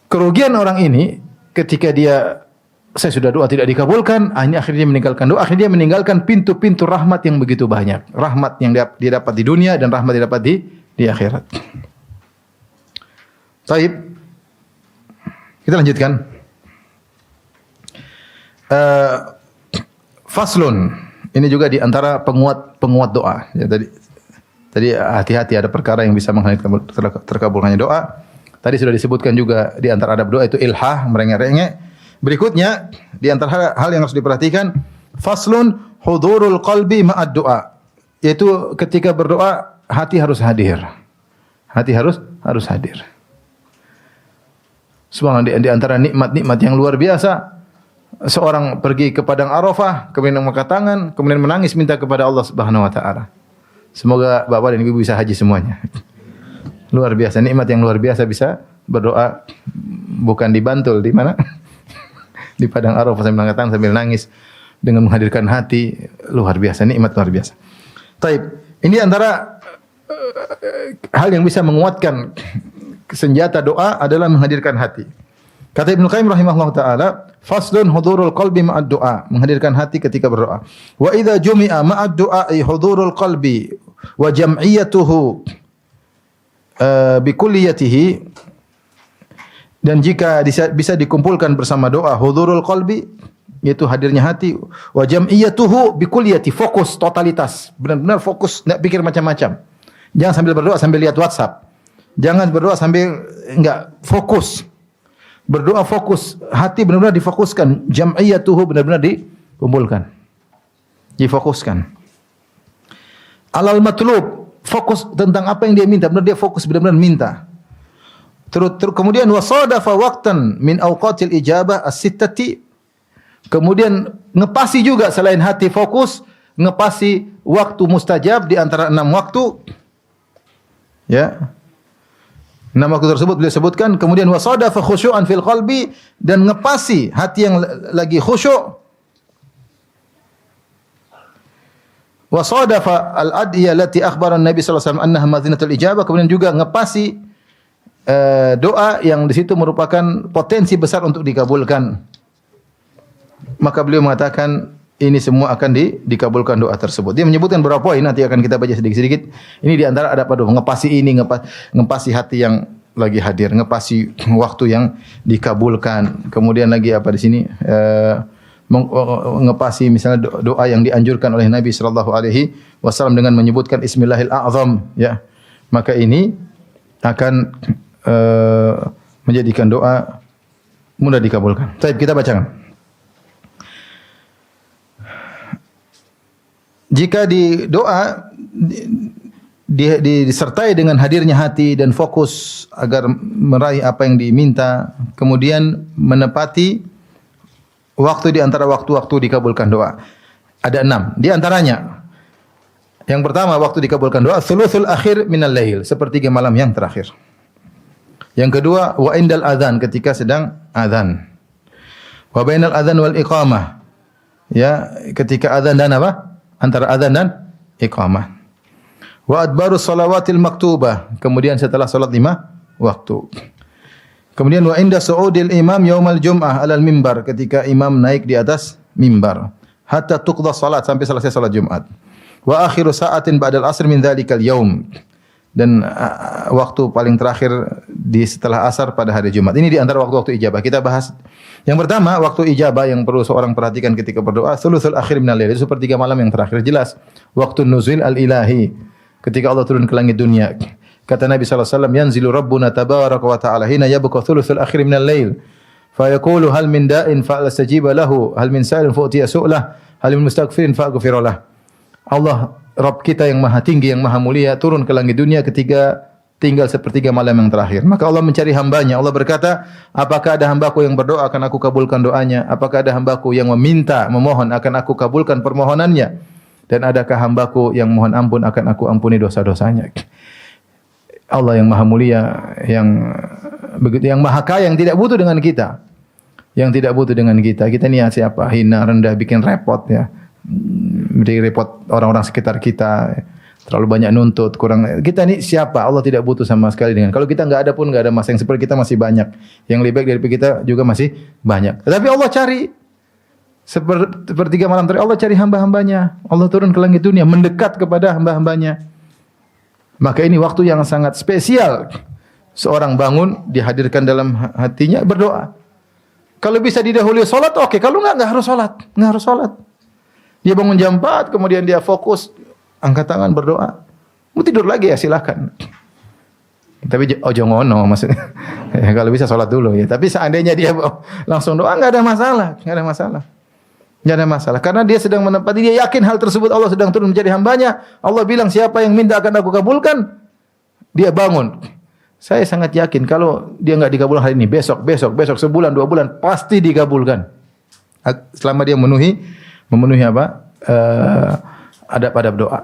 kerugian orang ini ketika dia saya sudah doa tidak dikabulkan, ini akhirnya dia meninggalkan doa, akhirnya dia meninggalkan pintu-pintu rahmat yang begitu banyak. Rahmat yang dia dapat di dunia dan rahmat yang dapat di akhirat. Baik. Kita lanjutkan. Faslun. Ini juga di antara penguat doa. Ya, tadi hati-hati ada perkara yang bisa menghalangi terkabulkannya doa. Tadi sudah disebutkan juga di antara adab doa itu ilhah, merengek-rengek. Berikutnya di antara hal yang harus diperhatikan, faslun hudurul qalbi ma'ad doa. Yaitu ketika berdoa hati harus hadir. Hati harus hadir. Subhanallah, di antara nikmat-nikmat yang luar biasa, seorang pergi ke padang Arafah, kemudian mengangkat tangan, kemudian menangis minta kepada Allah Subhanahu wa taala. Semoga Bapak dan Ibu bisa haji semuanya. Luar biasa, nikmat yang luar biasa bisa berdoa bukan di Bantul, di mana? Di padang Arafah sambil mengangkat tangan sambil nangis dengan menghadirkan hati, luar biasa, nikmat luar biasa. Taib, ini antara hal yang bisa menguatkan senjata doa adalah menghadirkan hati. Kata Ibnu Qayyim rahimahullah taala, faslun hudurul qalbi ma'ad doa, menghadirkan hati ketika berdoa. Wa idza jumi'a ma'ad doa hudurul qalbi wa jam'iyatuhu bi kulliyatihi, dan jika bisa dikumpulkan bersama doa hudurul qalbi, yaitu hadirnya hati, wa jam'iyatuhu bi kulliyati, fokus totalitas, benar-benar fokus, enggak pikir macam-macam. Jangan sambil berdoa sambil lihat WhatsApp. Jangan berdoa sambil enggak fokus. Berdoa fokus, hati benar-benar difokuskan, jam'iyatuhu benar-benar dikumpulkan. Difokuskan. Alal matlub, fokus tentang apa yang dia minta, benar dia fokus benar-benar minta. Kemudian wasadafa waqtan min awqatil ijabah as-sittati. Kemudian ngepasi juga selain hati fokus, ngepasi waktu mustajab di antara 6 waktu. Ya. 6 waktu tersebut beliau sebutkan, kemudian wasadafa khusyu'an fil qalbi, dan ngepasi hati yang lagi khusyuk. Wasadafa al-adiyah allati akhbara Nabi sallallahu alaihi wasallam annaha madhinatul ijabah, kemudian juga ngepasi doa yang di situ merupakan potensi besar untuk dikabulkan. Maka beliau mengatakan ini semua akan dikabulkan doa tersebut. Dia menyebutkan beberapa poin, nanti akan kita baca sedikit-sedikit. Ini di antara ada pada ngepasi ini, ngepasi hati yang lagi hadir, ngepasi waktu yang dikabulkan. Kemudian lagi apa di sini? Ngepasi misalnya doa yang dianjurkan oleh Nabi sallallahu alaihi wasallam dengan menyebutkan Ismillahil A'zam, ya. Maka ini akan menjadikan doa mudah dikabulkan. Baik, kita bacakan. Jika di doa disertai dengan hadirnya hati dan fokus agar meraih apa yang diminta, kemudian menepati waktu di antara waktu-waktu dikabulkan doa. Ada 6. Di antaranya, yang pertama waktu dikabulkan doa, thuluthul akhir minal lail, sepertiga malam yang terakhir. Yang kedua, wa indal adzan, ketika sedang adzan. Wa bainal adzan wal iqamah, ya, ketika adzan dan apa? Antara adzan dan iqamah. Wa adbaru shalawatil maktubah, kemudian setelah salat 5 waktu. Kemudian wa inda su'udil imam yaumal jum'ah alal mimbar, ketika imam naik di atas mimbar. Hatta tuqda salat, sampai selesai salat Jumat. Wa akhiru sa'atin ba'dal asr min dzalikal yaum, dan waktu paling terakhir di setelah asar pada hari Jumat. Ini di antara waktu-waktu ijabah. Kita bahas yang pertama, waktu ijabah yang perlu seorang perhatikan ketika berdoa, thuluthul akhir minal lail, itu sepertiga malam yang terakhir. Jelas, waktu nuzul al-ilahi, ketika Allah turun ke langit dunia. Kata Nabi sallallahu alaihi wasallam, yanzilu rabbuna tabaraka wa ta'ala hina yabqa thuluthul akhir minal lail, fa yaqulu hal min da'in fa astajiba lahu, hal min sa'ilin fa utiya su'lah, hal min mustaghfirin fa aghfir lah. Allah Rabb kita yang maha tinggi, yang maha mulia, turun ke langit dunia ketika tinggal sepertiga malam yang terakhir. Maka Allah mencari hambanya. Allah berkata, apakah ada hambaku yang berdoa akan aku kabulkan doanya? Apakah ada hambaku yang meminta, memohon akan aku kabulkan permohonannya? Dan adakah hambaku yang mohon ampun akan aku ampuni dosa-dosanya? Allah yang maha mulia, yang maha kaya, yang tidak butuh dengan kita. Yang tidak butuh dengan kita. Kita ni siapa? Hina, rendah, bikin repot, ya. Menjadi repot orang-orang sekitar kita, terlalu banyak nuntut, kurang. Kita ni siapa? Allah tidak butuh sama sekali dengan. Kalau kita enggak ada pun enggak ada masa, yang seperti kita masih banyak. Yang lebih baik dari kita juga masih banyak. Tetapi Allah cari Sepertiga malam terakhir Allah cari hamba-hambanya. Allah turun ke langit dunia, mendekat kepada hamba-hambanya. Maka ini waktu yang sangat spesial. Seorang bangun, dihadirkan dalam hatinya, berdoa. Kalau bisa didahului solat, oke. Kalau enggak harus solat. Enggak harus solat. Dia bangun jam 4, kemudian dia fokus, angkat tangan, berdoa. Mau tidur lagi ya silakan. Tapi ojo ngono maksudnya. Ya, kalau bisa solat dulu ya. Tapi seandainya dia langsung doa, enggak ada masalah. Enggak ada masalah. Enggak ada masalah. Karena dia sedang menempati, dia yakin hal tersebut Allah sedang turun menjadi hambanya. Allah bilang siapa yang minta akan aku kabulkan. Dia bangun. Saya sangat yakin kalau dia enggak dikabulkan hari ini, besok, sebulan, 2 bulan, pasti dikabulkan. Selama dia memenuhi apa? Adab-adab doa.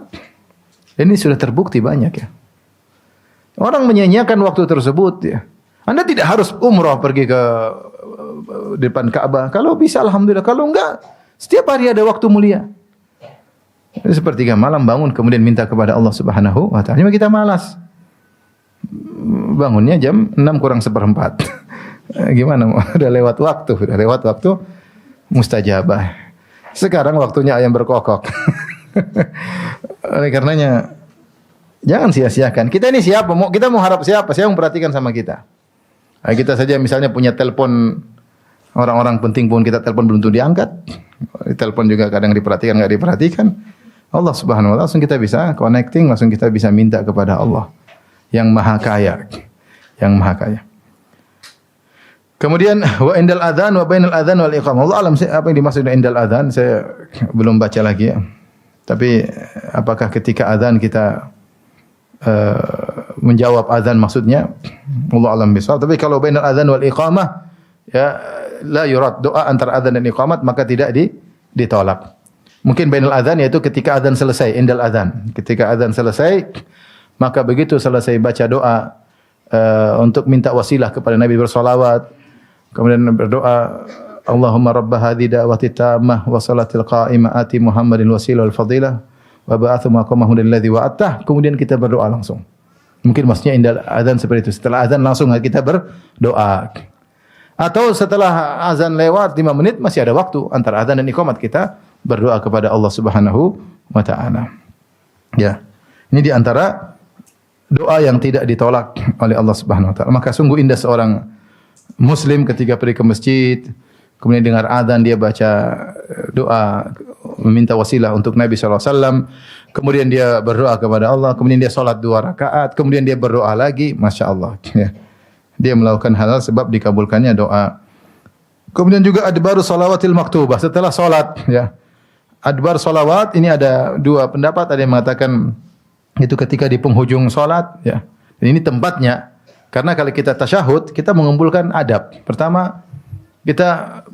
Ini sudah terbukti banyak ya. Orang menyia-nyiakan waktu tersebut ya. Anda tidak harus umrah pergi ke depan Ka'bah. Kalau bisa alhamdulillah, kalau enggak setiap hari ada waktu mulia. Sepertiga malam bangun kemudian minta kepada Allah Subhanahu wa taala. Cuma kita malas. Bangunnya jam 6 kurang seperempat. Gimana? Udah lewat waktu mustajabah. Sekarang waktunya ayam berkokok. Oleh karenanya jangan sia-siakan. Kita ini siapa? Kita mau harap siapa? Siapa yang memperhatikan sama kita? Kita saja misalnya punya telepon, orang-orang penting pun kita telepon belum tentu diangkat. Telepon juga kadang diperhatikan, enggak diperhatikan. Allah Subhanahu wa taala langsung kita bisa connecting, langsung kita bisa minta kepada Allah yang Maha Kaya. Yang Maha Kaya. Kemudian wa indal adzan wa bainal adzan wal iqamah. Allah alam apa yang dimaksud dengan indal adzan saya belum baca lagi ya. Tapi apakah ketika adzan kita menjawab adzan maksudnya Allah alam bisawab. Tapi kalau bainal adzan wal iqamah ya la yurad, doa antara adzan dan iqamat maka tidak ditolak. Mungkin bainal adzan yaitu ketika adzan selesai, indal adzan. Ketika adzan selesai maka begitu selesai baca doa untuk minta wasilah kepada Nabi bersolawat, kemudian berdoa Allahumma rabba hadhihi da'wati tammah wa salatil qa'imah ati Muhammadin wasilah wal fadilah wa ba'athu maqamahu alladhi wa'attah. Kemudian kita berdoa langsung. Mungkin maksudnya indal adzan seperti itu. Setelah adzan langsung kita berdoa. Atau setelah azan lewat 5 menit masih ada waktu antara adzan dan iqamat kita berdoa kepada Allah Subhanahu wa taala. Ya. Ini di antara doa yang tidak ditolak oleh Allah Subhanahu wa taala. Maka sungguh indah seorang muslim ketika pergi ke masjid, kemudian dengar adzan dia baca doa meminta wasilah untuk Nabi sallallahu alaihi wasallam, kemudian dia berdoa kepada Allah, kemudian dia salat 2 rakaat, kemudian dia berdoa lagi, masyaallah ya. Dia melakukan hal sebab dikabulkannya doa. Kemudian juga adbaru shalawatil maktubah, setelah salat ya. Adbar salawat ini ada 2 pendapat, ada yang mengatakan itu ketika di penghujung salat ya. Dan ini tempatnya karena kalau kita tasyahud kita mengumpulkan adab. Pertama kita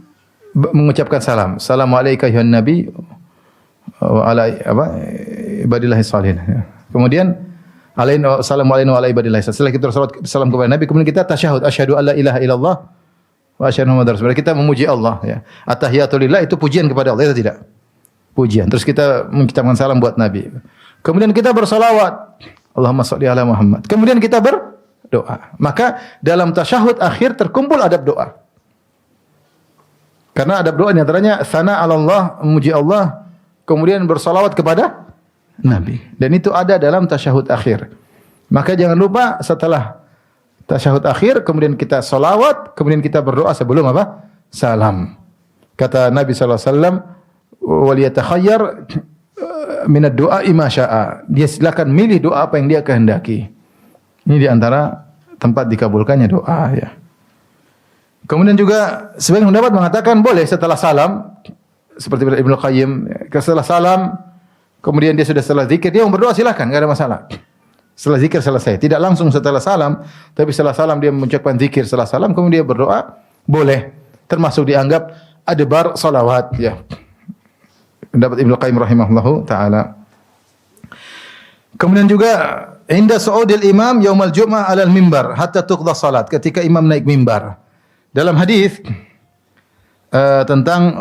mengucapkan salam. Assalamualaikum ya Nabi wa ala ibadillahis shalihin. Kemudian assalamualaikum wa ala ibadillahis shalihin. Setelah kita salam kepada Nabi kemudian kita tasyahud asyhadu alla ilaha illallah wa asyhadu anna muhammadar rasulullah. Kita memuji Allah ya. At-tahiyatulillah itu pujian kepada Allah, itu tidak? Pujian. Terus kita mengucapkan salam buat Nabi. Kemudian kita bersalawat. Allahumma shalli ala Muhammad. Kemudian kita berdoa. Maka dalam tasyahud akhir terkumpul adab doa. Karena adab doa ini antaranya sana 'ala Allah, memuji Allah, kemudian bersalawat kepada Nabi. Dan itu ada dalam tasyahud akhir. Maka jangan lupa setelah tasyahud akhir kemudian kita salawat, kemudian kita berdoa sebelum apa? Salam. Kata Nabi sallallahu alaihi wasallam, "Wal yatakhayyar min ad-du'a ma syaa." Dia silakan milih doa apa yang dia kehendaki. Ini di antara tempat dikabulkannya doa ya. Kemudian juga sebagian pendapat mengatakan boleh setelah salam seperti Ibnu Qayyim, setelah salam kemudian dia sudah setelah zikir dia mau berdoa silakan, enggak ada masalah. Setelah zikir selesai, tidak langsung setelah salam, tapi setelah salam dia mengucapkan zikir setelah salam kemudian dia berdoa, boleh. Termasuk dianggap adbar salawat ya. Pendapat Ibnu Qayyim rahimahullahu taala. Kemudian juga inda su'udil imam yaumal jum'ah 'alal mimbar hatta tuqda salat, ketika imam naik mimbar. Dalam hadis tentang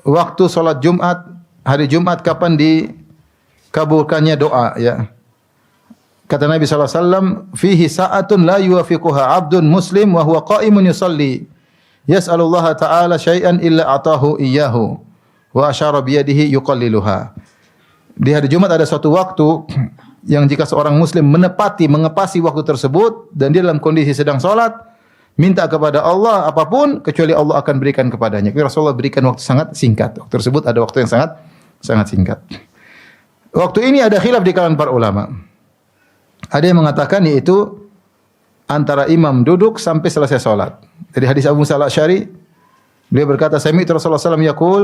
waktu salat Jumat, hari Jumat kapan dikabulkannya doa ya. Kata Nabi sallallahu alaihi wasallam, "Fihi sa'atun la yuwafiquha 'abdun muslim wa huwa qa'imun yusalli." yas'alullaha ta'ala syai'an illa atahu iyyahu wa asyara bi yadihi yuqalliluha. Di hari Jumat ada suatu waktu yang jika seorang muslim mengepasi waktu tersebut dan dia dalam kondisi sedang salat, minta kepada Allah apapun kecuali Allah akan berikan kepadanya. Rasulullah berikan waktu sangat singkat. Waktu tersebut ada waktu yang sangat singkat. Waktu ini ada khilaf di kalangan para ulama. Ada yang mengatakan yaitu antara imam duduk sampai selesai salat. Dari hadis Abu Musa al-Asy'ari, beliau berkata, "Sami'tu Rasulullah sallallahu alaihi wasallam yaqul,"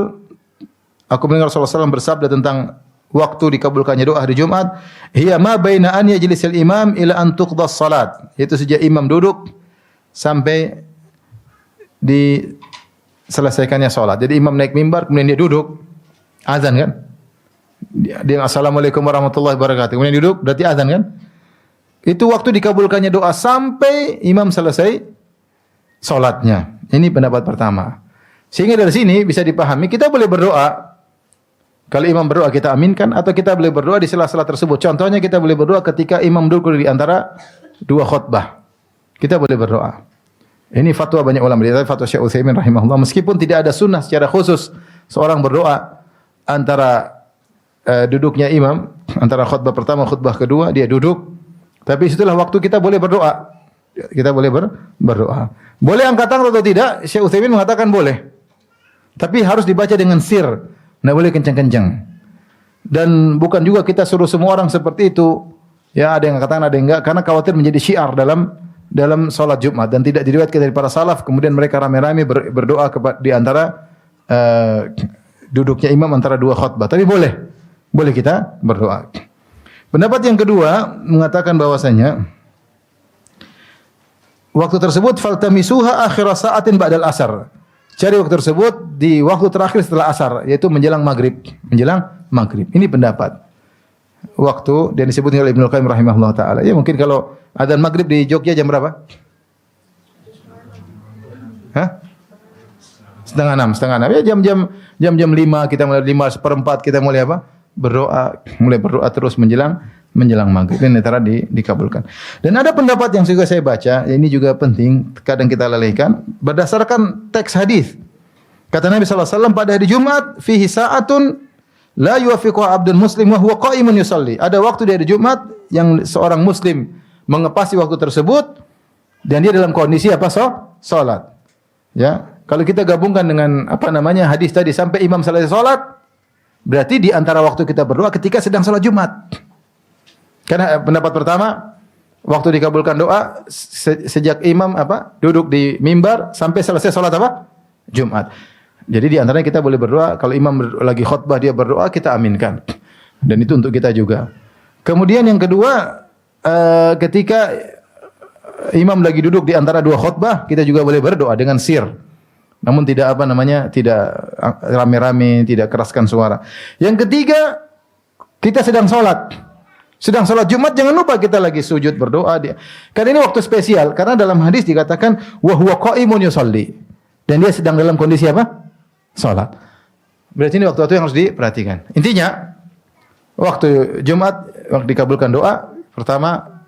aku mendengar Rasulullah SAW bersabda tentang waktu dikabulkannya doa hari Jumat, "Hiya ma baina an yajlisil imam ila an tuqdas salat." Yaitu sejak imam duduk sampai diselesaikannya salat. Jadi imam naik mimbar kemudian dia duduk, azan kan? Dia assalamualaikum warahmatullahi wabarakatuh. Kemudian duduk berarti azan kan? Itu waktu dikabulkannya doa sampai imam selesai salatnya. Ini pendapat pertama. Sehingga dari sini bisa dipahami kita boleh berdoa. Kalau imam berdoa kita aminkan atau kita boleh berdoa di sela-sela tersebut. Contohnya kita boleh berdoa ketika imam duduk di antara dua khutbah. Kita boleh berdoa. Ini fatwa banyak ulama, dari fatwa Syekh Utsaimin rahimahullah, meskipun tidak ada sunnah secara khusus seorang berdoa antara duduknya imam, antara khutbah pertama khutbah kedua dia duduk. Tapi situlah waktu kita boleh berdoa. Kita boleh berdoa. Boleh angkat tangan atau tidak? Syekh Utsaimin mengatakan boleh. Tapi harus dibaca dengan sir. Tidak boleh kencang-kencang. Dan bukan juga kita suruh semua orang seperti itu. Ya, ada yang katakan, ada yang enggak. Karena khawatir menjadi syiar dalam salat Jumat. Dan tidak diriwayatkan dari para salaf. Kemudian mereka rame-rame berdoa di antara duduknya imam antara dua khutbah. Tapi boleh kita berdoa. Pendapat yang kedua mengatakan bahwasanya waktu tersebut faltamisuha akhir sa'atin ba'dal asar. Cari waktu tersebut di waktu terakhir setelah asar, yaitu menjelang maghrib. Ini pendapat. Waktu dan disebutkan oleh Ibnu Qayyim rahimahullah taala. Ya mungkin kalau adzan maghrib di Jogja jam berapa? Hah? Setengah enam. Ya jam 5 kita mulai 5:15 kita mulai apa? Mulai berdoa terus menjelang maghrib. Ini antara dikabulkan. Dan ada pendapat yang juga saya baca, ini juga penting, kadang kita lalaikan, berdasarkan teks hadis. Kata Nabi sallallahu alaihi wasallam pada hari Jumat, fihi sa'atun la yuwafiqu 'abdun muslim wa huwa qa'imun yusalli. Ada waktu di hari Jumat yang seorang muslim mengepasi waktu tersebut dan dia dalam kondisi apa? Salat. Ya, kalau kita gabungkan dengan hadis tadi sampai imam selesai salat, berarti di antara waktu kita berdoa ketika sedang salat Jumat. Karena pendapat pertama, waktu dikabulkan doa sejak imam duduk di mimbar sampai selesai salat Jumat. Jadi di antaranya kita boleh berdoa, kalau imam lagi khutbah dia berdoa, kita aminkan. Dan itu untuk kita juga. Kemudian yang kedua, ketika imam lagi duduk di antara dua khutbah, kita juga boleh berdoa dengan sir. Namun tidak tidak rame-rame, tidak keraskan suara. Yang ketiga, kita sedang salat. Sedang salat Jumat, jangan lupa kita lagi sujud berdoa dia. Karena ini waktu spesial, karena dalam hadis dikatakan wa huwa qa'imun yusalli. Dan dia sedang dalam kondisi apa? Salat. Berarti ini waktu-waktu yang harus diperhatikan. Intinya, waktu Jumat, waktu dikabulkan doa, pertama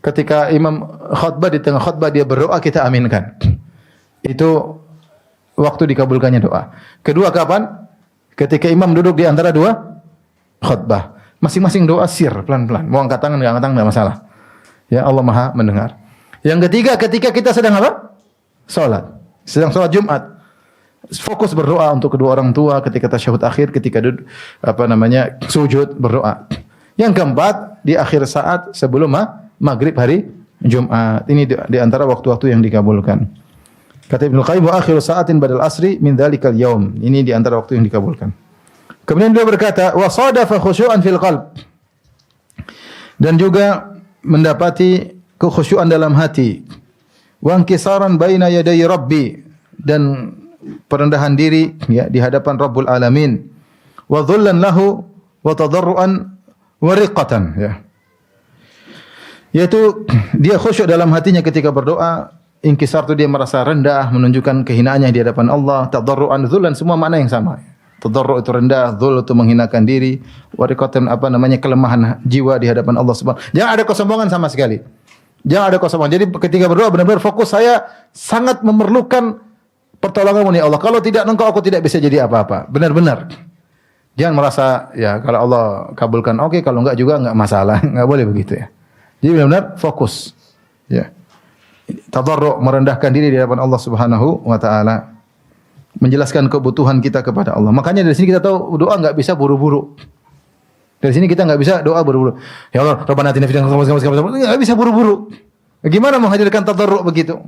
ketika imam khutbah, di tengah khutbah dia berdoa, kita aminkan. Itu waktu dikabulkannya doa. Kedua kapan? Ketika imam duduk di antara dua khutbah. Masing-masing doa sir, pelan-pelan. Mau angkat tangan, enggak angkat tangan, enggak masalah. Ya, Allah Maha mendengar. Yang ketiga, ketika kita sedang apa? Salat. Sedang salat Jumat. Fokus berdoa untuk kedua orang tua ketika tasyahud akhir, ketika sujud berdoa. Yang keempat, di akhir saat sebelum maghrib hari Jumat. Ini di antara waktu-waktu yang dikabulkan. Kata Ibnu Qayyim, wa akhiru sa'atin badal asri min dzalikal yaum. Ini di antara waktu yang dikabulkan. Kemudian beliau berkata, wa sadafa khusyu'an fil qalb. Dan juga mendapati kekhusyuan dalam hati. Wa inkisaran baina yaday rabbi, dan perendahan diri ya di hadapan Rabbul Alamin. Wa dhullan lahu wa tadarruan wa riqatan ya. Yaitu dia khusyuk dalam hatinya ketika berdoa, inkisar itu dia merasa rendah, menunjukkan kehinaannya di hadapan Allah, tadarruan, dhullan, semua makna yang sama. Tadarru' itu rendah, dhul itu menghinakan diri, wariqatan kelemahan jiwa di hadapan Allah Subhanahu. Jangan ada kesombongan sama sekali. Jangan ada kesombongan. Jadi ketika berdoa benar-benar fokus, saya sangat memerlukan pertolonganmu ya Allah. Kalau tidak engkau aku tidak bisa jadi apa-apa. Benar-benar. Jangan merasa ya kalau Allah kabulkan oke, kalau enggak juga enggak masalah. Enggak boleh begitu ya. Jadi benar-benar fokus. Ya. Tadarru' merendahkan diri di hadapan Allah Subhanahu wa taala. Menjelaskan kebutuhan kita kepada Allah. Makanya dari sini kita tahu doa enggak bisa buru-buru. Dari sini kita enggak bisa doa buru-buru. Ya Allah, Rabbana atina fid dunya hasanah. Enggak bisa buru-buru. Bagaimana menghadirkan tadarru' begitu?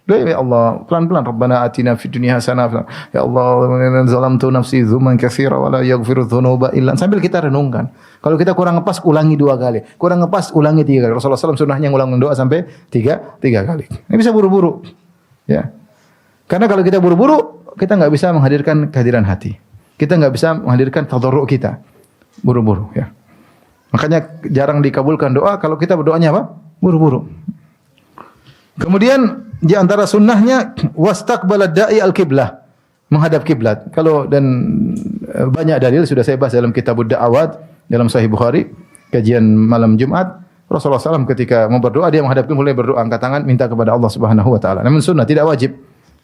Doa ya Allah, pelan-pelan Rabbana atina fid dunya hasanah. Ya Allah, zalamtu nafsi dzulman katsira wa la yaghfiru dzunuba illa sambil kita renungkan. Kalau kita kurang ngepas ulangi 2 kali. Kurang ngepas ulangi 3 kali. Rasulullah SAW sunnahnya ngulang doa sampai 3 kali. Ini bisa buru-buru. Ya. Karena kalau kita buru-buru, kita enggak bisa menghadirkan kehadiran hati. Kita enggak bisa menghadirkan tadarru' kita. Buru-buru ya. Makanya jarang dikabulkan doa kalau kita berdoanya apa? Buru-buru. Kemudian di antara sunnahnya wastaqbalad da'i al-qiblah, menghadap kiblat. Kalau dan banyak dalil sudah saya bahas dalam kitab Da'awat dalam Sahih Bukhari, kajian malam Jumat. Rasulullah SAW ketika mau berdoa dia menghadap kiblat, mulai berdoa angkat tangan minta kepada Allah Subhanahu wa taala. Namun sunnah tidak wajib.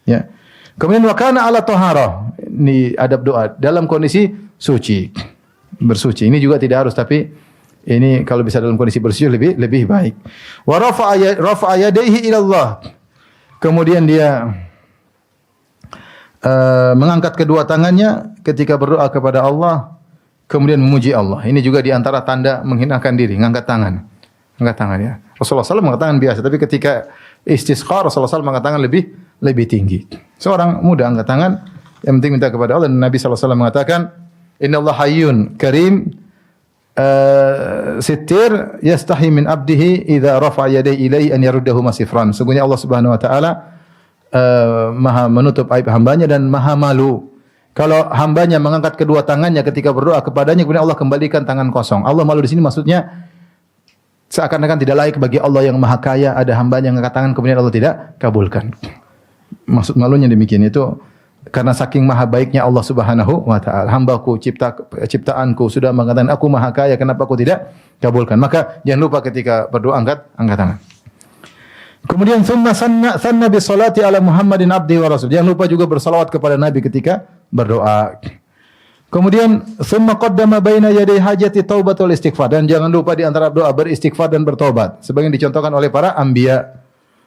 Ya. Kemudian wa kana ala taharah, ini adab doa dalam kondisi suci. Bersuci. Ini juga tidak harus tapi ini kalau bisa dalam kondisi bersih lebih baik. Wa rafa'a yadayhi ila Allah. Kemudian dia mengangkat kedua tangannya ketika berdoa kepada Allah, kemudian memuji Allah. Ini juga di antara tanda menghinakan diri, mengangkat tangan. Angkat tangan ya. Rasulullah SAW mengangkat tangan biasa, tapi ketika istisqa Rasulullah SAW mengangkat tangan lebih tinggi. Seorang muda angkat tangan, yang penting minta kepada Allah. Dan Nabi SAW mengatakan, Innallaha hayyun karim sittir yastahi min abdihi idza rafa'a yadayhi ilaihi an yaruddahu masifran. Sungguhnya Allah Subhanahu wa taala Maha menutup aib hambanya dan Maha malu. Kalau hambanya mengangkat kedua tangannya ketika berdoa kepadanya kemudian Allah kembalikan tangan kosong. Allah malu di sini maksudnya seakan-akan tidak layak bagi Allah yang Maha Kaya ada hambanya yang angkat tangan kemudian Allah tidak kabulkan. Maksud malunya demikian itu karena saking maha baiknya Allah Subhanahu wa taala. Hambaku ciptaanku sudah mengatakan aku maha kaya, kenapa aku tidak kabulkan? Maka jangan lupa ketika berdoa angkat tangan. Kemudian thumma sanna bi salati ala Muhammadin abdi wa rasul. Jangan lupa juga bersalawat kepada Nabi ketika berdoa. Kemudian thumma qaddama baina yaday hajati taubat wal istighfar. Dan jangan lupa di antara doa beristighfar dan bertobat. Sebagaimana dicontohkan oleh para anbiya.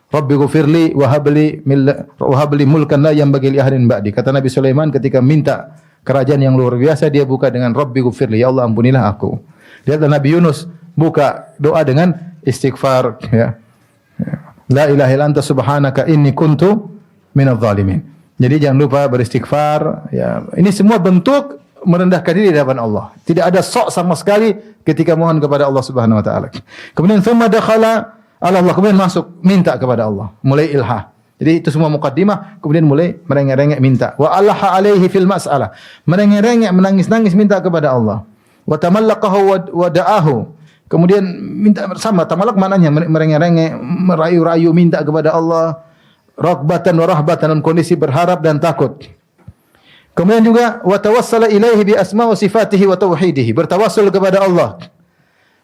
Rabbi ghufirli wa habli mulkan la yanbaghi li ahadin ba'di. Kata Nabi Sulaiman ketika minta kerajaan yang luar biasa dia buka dengan Rabbi ghufirli, ya Allah ampunilah aku. Lihat Nabi Yunus buka doa dengan istighfar ya. La ilaha illa anta subhanaka inni kuntu minadh dhalimin. Jadi jangan lupa beristighfar ya. Ini semua bentuk merendahkan diri di hadapan Allah. Tidak ada sok sama sekali ketika mohon kepada Allah Subhanahu wa taala. Kemudian thumma dakhala Allah kemudian masuk minta kepada Allah, mulai ilha. Jadi itu semua mukaddimah, kemudian mulai merengek-rengek minta. Wa allaha alaihi fil mas'alah. Merengek-rengek menangis-nangis minta kepada Allah. Wa tamallaqahu wa da'ahu. Kemudian minta sama tamallaq maknanya merengek-rengek, merayu-rayu minta kepada Allah. Raghbatan wa rahbatan dalam kondisi berharap dan takut. Kemudian juga wa tawassala ilaihi bi asma wa sifatihi wa tauhidihi. Bertawassul kepada Allah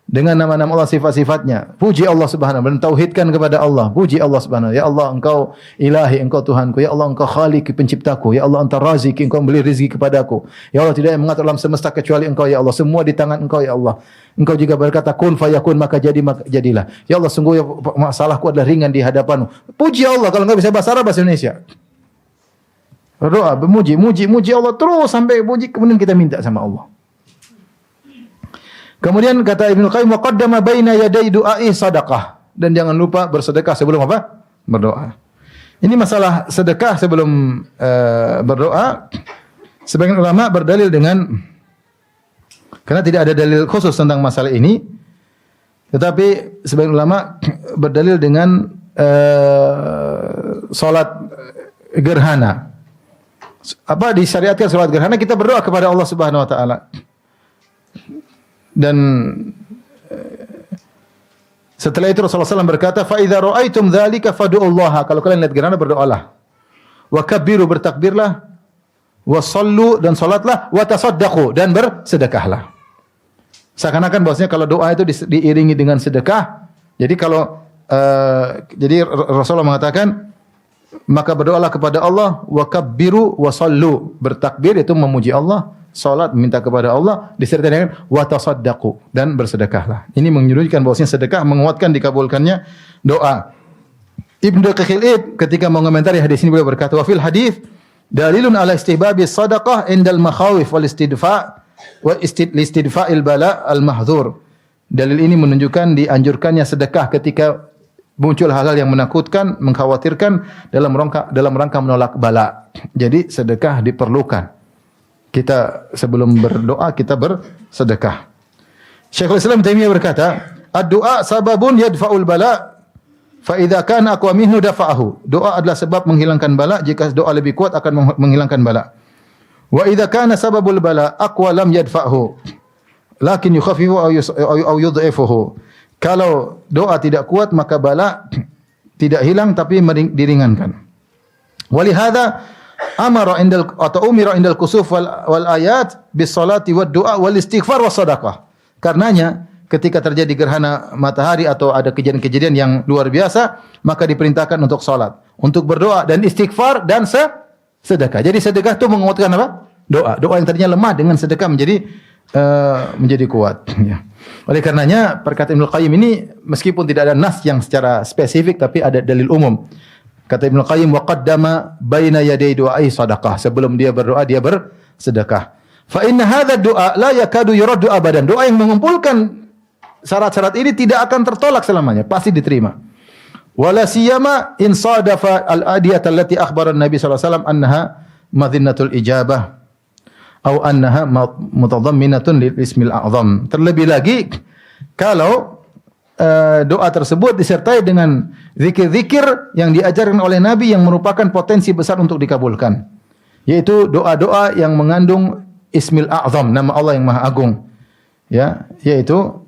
dengan nama-nama Allah, sifat-sifatnya. Puji Allah Subhanahu wa taala, tauhidkan kepada Allah. Puji Allah Subhanahu. Ya Allah, Engkau Ilahi, Engkau Tuhanku. Ya Allah, Engkau Khaliq, penciptaku. Ya Allah, Engkau Razik, Engkau memberi rezeki kepadaku. Ya Allah, tidak yang mengatur alam semesta kecuali Engkau ya Allah. Semua di tangan Engkau ya Allah. Engkau juga berkata kun fayakun maka jadilah. Ya Allah, sungguh masalahku adalah ringan di hadapan-Mu. Puji Allah. Kalau enggak bisa bahasa Arab, bahasa Indonesia. Doa, muji Allah terus sampai puji kemudian kita minta sama Allah. Kemudian kata Ibnu Qayyim wa qaddama baina yaday du'ai sadaqah, dan jangan lupa bersedekah sebelum apa? Berdoa. Ini masalah sedekah sebelum berdoa. Sebagian ulama berdalil dengan karena tidak ada dalil khusus tentang masalah ini, tetapi sebagian ulama berdalil dengan salat gerhana. Apa disyariatkan salat gerhana? Kita berdoa kepada Allah Subhanahu wa taala. Dan setelah itu Rasulullah SAW berkata, fa idza ra'aitum dzalika fad'ullaha. Kalau kalian lihat gerhana berdoalah. Wa kabbiru, bertakbirlah. Wa sallu, dan salatlah. Wa tasaddaqu, dan bersedekahlah. Seakan-akan bahwasanya kalau doa itu diiringi dengan sedekah. Jadi kalau jadi Rasulullah mengatakan maka berdoalah kepada Allah, wa kabbiru wa sallu. Bertakbir itu memuji Allah, salat minta kepada Allah, disertai dengan wa tasaddaqu, dan bersedekahlah. Ini menunjukkan bahwasanya sedekah menguatkan dikabulkannya doa. Ibnu Daqiqil Id ketika mengomentari hadis ini beliau berkata, wa fil hadis dalilun ala istihbabi sadaqah indal makhawif wal istidfa wa istidfa'il bala al mahdzur. Dalil ini menunjukkan dianjurkannya sedekah ketika muncul hal-hal yang menakutkan, mengkhawatirkan dalam rangka menolak bala. Jadi sedekah diperlukan. Kita sebelum berdoa kita bersedekah. Syekhul Islam Taimiyah berkata, ad-du'a sababun yadfa'ul bala fa idza kana aqwa minhu dafa'ahu. Doa adalah sebab menghilangkan bala, jika doa lebih kuat akan menghilangkan bala. Wa idza kana sababul bala aqwa lam yadfa'hu lakin yukhaffifu aw yudhifuhu. Kalau doa tidak kuat maka bala tidak hilang tapi diringankan. Walihada amara indal atau umira indal kusuf wal ayat bis salati wad du'a wal istighfar was sadaqah. Karenanya ketika terjadi gerhana matahari atau ada kejadian-kejadian yang luar biasa, maka diperintahkan untuk salat, untuk berdoa dan istighfar dan sedekah. Jadi sedekah itu menguatkan apa? Doa. Doa yang tadinya lemah dengan sedekah menjadi kuat. Ya. Oleh karenanya perkataan Ibnu Qayyim ini meskipun tidak ada nas yang secara spesifik tapi ada dalil umum. Kata Ibnu Qayyim, wa qaddama baina yaday du'ai sadaqah. Sebelum dia berdoa dia bersedekah. Fa inna hadha du'a la yakadu yuraddu abadan. Doa yang mengumpulkan syarat-syarat ini tidak akan tertolak selamanya, pasti diterima. Wala siyama in sadafa al-adiyat allati akhbara an-nabi sallallahu alaihi wasallam annaha madhinnatul ijabah atau annaha mutadamminatun lil ismil a'zam. Terlebih lagi kalau doa tersebut disertai dengan zikir-zikir yang diajarkan oleh Nabi yang merupakan potensi besar untuk dikabulkan, yaitu doa-doa yang mengandung ismil a'zam, nama Allah yang Maha Agung, ya, yaitu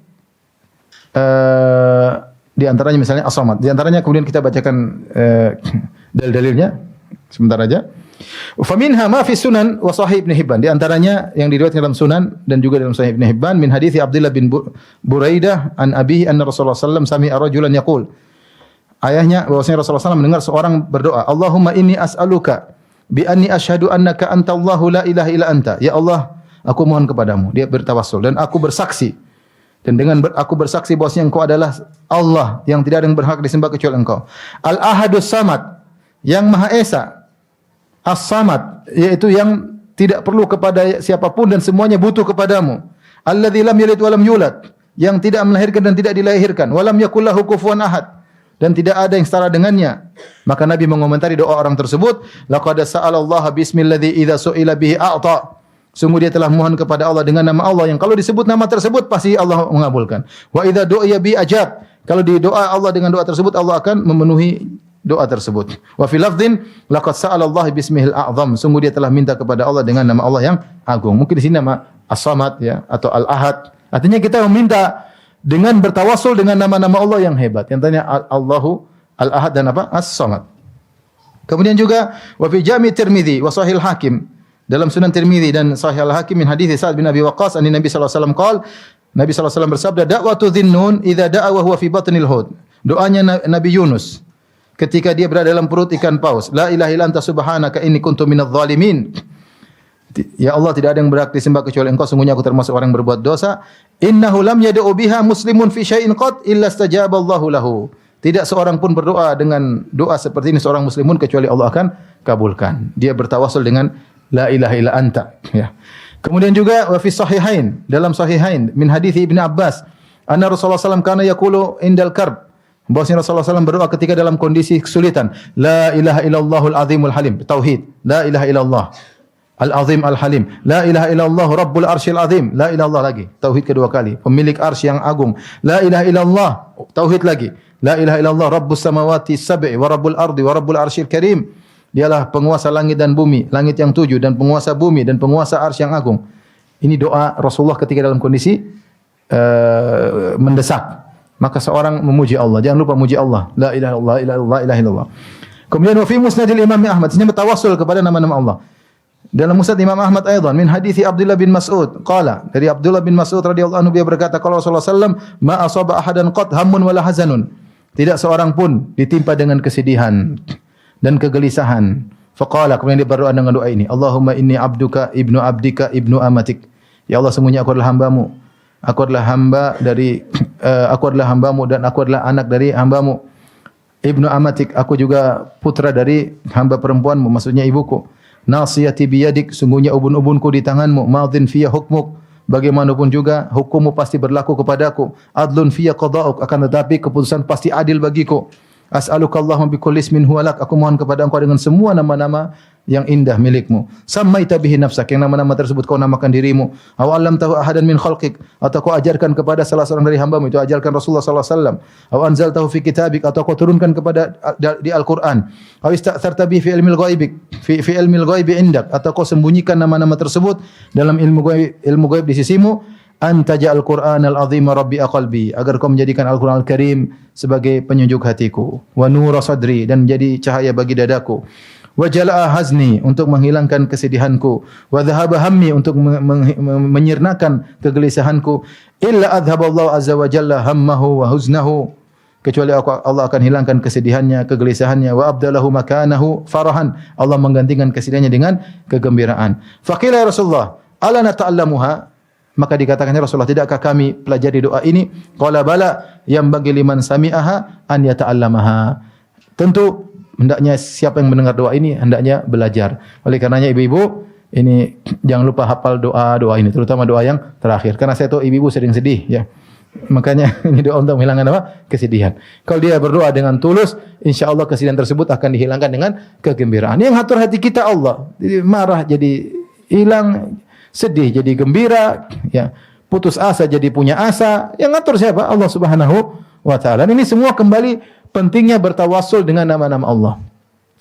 di antaranya misalnya as-samad. Di antaranya kemudian kita bacakan dalil-dalilnya sebentar aja. Faminha ma fi sunan wa sahih Ibnu Hibban. Di antaranya yang diriwayatkan dalam sunan dan juga dalam sahih Ibnu Hibban min hadits Abdullah bin Buraidah an abihi anna Rasulullah sallallahu alaihi wasallam sami'a rajulan yaqul. Ayahnya bahwasanya Rasulullah SAW mendengar seorang berdoa, Allahumma inni as'aluka bi anni asyhadu annaka antallahu la ilaha illa anta. Ya Allah, aku mohon kepadamu. Dia bertawassul dan aku bersaksi. Dan dengan aku bersaksi bahwasanya Engkau adalah Allah yang tidak ada yang berhak disembah kecuali Engkau. Al-Ahadus Samad, yang Maha Esa. As-Samad, yaitu yang tidak perlu kepada siapapun dan semuanya butuh kepadamu. Alladzi lam yalid wa lam yulad, yang tidak melahirkan dan tidak dilahirkan. Wa lam yakul lahu kufuwan ahad, dan tidak ada yang setara dengannya. Maka Nabi mengomentari doa orang tersebut, laqad sa'alallaha bismilladzi idza su'ila bihi a'ta. Sungguh dia telah mohon kepada Allah dengan nama Allah yang kalau disebut nama tersebut pasti Allah mengabulkan. Wa idza du'iya bi ajab. Kalau didoa Allah dengan doa tersebut Allah akan memenuhi doa tersebut. Wa fi lafdhin laqad sa'alallaha bismihil a'zam. Sungguh dia telah minta kepada Allah dengan nama Allah yang agung. Mungkin di sini nama As-Samad ya atau Al-Ahad. Artinya kita meminta dengan bertawassul dengan nama-nama Allah yang hebat. Yang tanya Allahu Al-Ahad dan apa? As-Samad. Kemudian juga wa fi Jami' Tirmidzi wa Sahih Hakim. Dalam Sunan Tirmidzi dan Sahih Al-Hakim min hadits Sa'ad bin Abi Waqqas an Nabi sallallahu alaihi wasallam qaal, Nabi sallallahu alaihi wasallam bersabda, da'watu dhinnun idza da'a wa huwa fi batnil hud. Doanya Nabi Yunus ketika dia berada dalam perut ikan paus, la ilaha illa anta subhanaka inni kuntu minadh dhalimin. Ya Allah, tidak ada yang berhak disembah kecuali Engkau, sungguhnya aku termasuk orang yang berbuat dosa. Innahu lam yad'u biha muslimun fi syai'in qad illa istajaba Allahu lahu. Tidak seorang pun berdoa dengan doa seperti ini seorang muslimun kecuali Allah akan kabulkan. Dia bertawassul dengan la ilaha illa anta, ya. Kemudian juga wa fi sahihain, dalam sahihain min hadits Ibnu Abbas anna Rasulullah sallallahu alaihi wasallam kana yaqulu indal karb. Bahwasanya Rasulullah SAW berdoa ketika dalam kondisi kesulitan, la ilaha illallahul azimul halim, tauhid, la ilaha illallah al-azim al-halim, la ilaha illallah rabbul arsyil azim, la ilallah lagi, tauhid kedua kali, pemilik arsy yang agung, la ilaha illallah, tauhid lagi, la ilaha illallah rabbus samawati sab'i wa rabbul ardi wa rabbul arsyil karim. Dialah penguasa langit dan bumi, langit yang 7 dan penguasa bumi dan penguasa arsy yang agung. Ini doa Rasulullah ketika dalam kondisi mendesak. Maka seorang memuji Allah. Jangan lupa memuji Allah. La ilaha illallah, la ilaha illallah. Kemudian wa fi musnadil Imam Ahmad, ini bertawassul kepada nama-nama Allah. Dalam musnad Imam Ahmad aidan min hadits Abdullah bin Mas'ud, qala, dari Abdullah bin Mas'ud radhiyallahu anhu dia berkata, kalau Rasulullah sallallahu alaihi wasallam ma asaba ahadan qad hammun wala hazanun. Tidak seorang pun ditimpa dengan kesedihan dan kegelisahan. Faqala, kemudian dia berdoa dengan doa ini, Allahumma inni abduka ibnu abdika ibnu amatik. Ya Allah, sesungguhnya aku adalah hamba-Mu. Aku adalah hamba dari aku adalah hamba-Mu dan aku adalah anak dari hamba-Mu. Ibnu amatik, aku juga putra dari hamba perempuan-Mu, maksudnya ibuku. Nasiyati biyadik, sungguhnya ubun-ubunku di tangan-Mu. Madhin fiyya hukmuk, bagaimanapun juga hukum-Mu pasti berlaku kepadaku. Adlun fiyya qada'uk, akan tetapi keputusan pasti adil bagiku. As'aluka Allahumma bi kulli ismin huwa lak, aku mohon kepada Engkau dengan semua nama-nama yang indah milik-Mu. Sammaita bihi nafsak, yang nama-nama tersebut Kau namakan diri-Mu. Aw 'allamtahu ahadan min khalqik, atau Kau ajarkan kepada salah seorang dari hamba-Mu, itu ajarkan Rasulullah sallallahu alaihi wasallam. Aw anzaltahu fi kitabik, atau Kau turunkan kepada di Al-Qur'an. Aw ista'tharta bihi fi ilmil ghaibik, fi ilmil ghaibi indak, atau Kau sembunyikan nama-nama tersebut dalam ilmu ghaib di sisimu. Anta ja'al Qur'anal azima rabi'a qalbi, agar Kau menjadikan Al-Qur'an Al-Karim sebagai penyujuk hatiku, wa nura sadri, dan menjadi cahaya bagi dadaku, wa jala'a hazni, untuk menghilangkan kesedihanku, wa dhahaba hammi, untuk menyirnakan kegelisahanku, illa adhaballahu azza wa jalla hammahu wa huznahu, kecuali Allah akan hilangkan kesedihannya, kegelisahannya, wa abdalahu makanahu farahan, Allah menggantikan kesedihannya dengan kegembiraan. Faqila ya Rasulullah, ala nata'allamuha, maka dikatakannya Rasulullah, tidakkah kami pelajari doa ini? Qala bala, yang bagi liman sami'aha an yata'allamaha. Tentu hendaknya siapa yang mendengar doa ini hendaknya belajar. Oleh karenanya ibu-ibu, ini jangan lupa hafal doa-doa ini, terutama doa yang terakhir. Karena saya tahu ibu-ibu sering sedih ya. Makanya ini doa untuk menghilangkan apa? Kesedihan. Kalau dia berdoa dengan tulus, insyaallah kesedihan tersebut akan dihilangkan dengan kegembiraan. Yang atur hati kita Allah. Jadi marah jadi hilang, sedih jadi gembira, ya. Putus asa jadi punya asa. Yang ngatur siapa? Allah Subhanahu wa taala. Ini semua kembali pentingnya bertawassul dengan nama-nama Allah.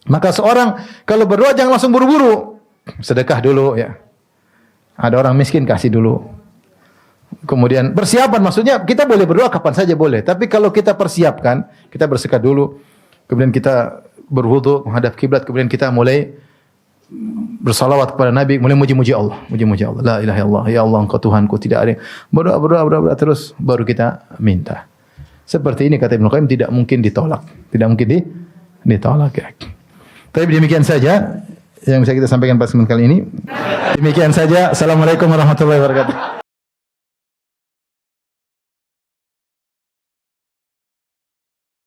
Maka seorang kalau berdoa jangan langsung buru-buru. Sedekah dulu ya. Ada orang miskin kasih dulu. Kemudian persiapan, maksudnya kita boleh berdoa kapan saja boleh, tapi kalau kita persiapkan, kita bersekat dulu. Kemudian kita berwudu menghadap kiblat, kemudian kita mulai bersalawat kepada Nabi, mulai muji-muji Allah, muji-muji Allah. La ilaha illallah, ya Allah Engkau Tuhanku, tidak ada yang berdoa terus baru kita minta. Seperti ini kata Ibnu Qayyim, tidak mungkin ditolak. Tidak mungkin ditolak ya. Tapi demikian saja yang bisa kita sampaikan pada kesempatan kali ini. Demikian saja. Assalamualaikum warahmatullahi wabarakatuh.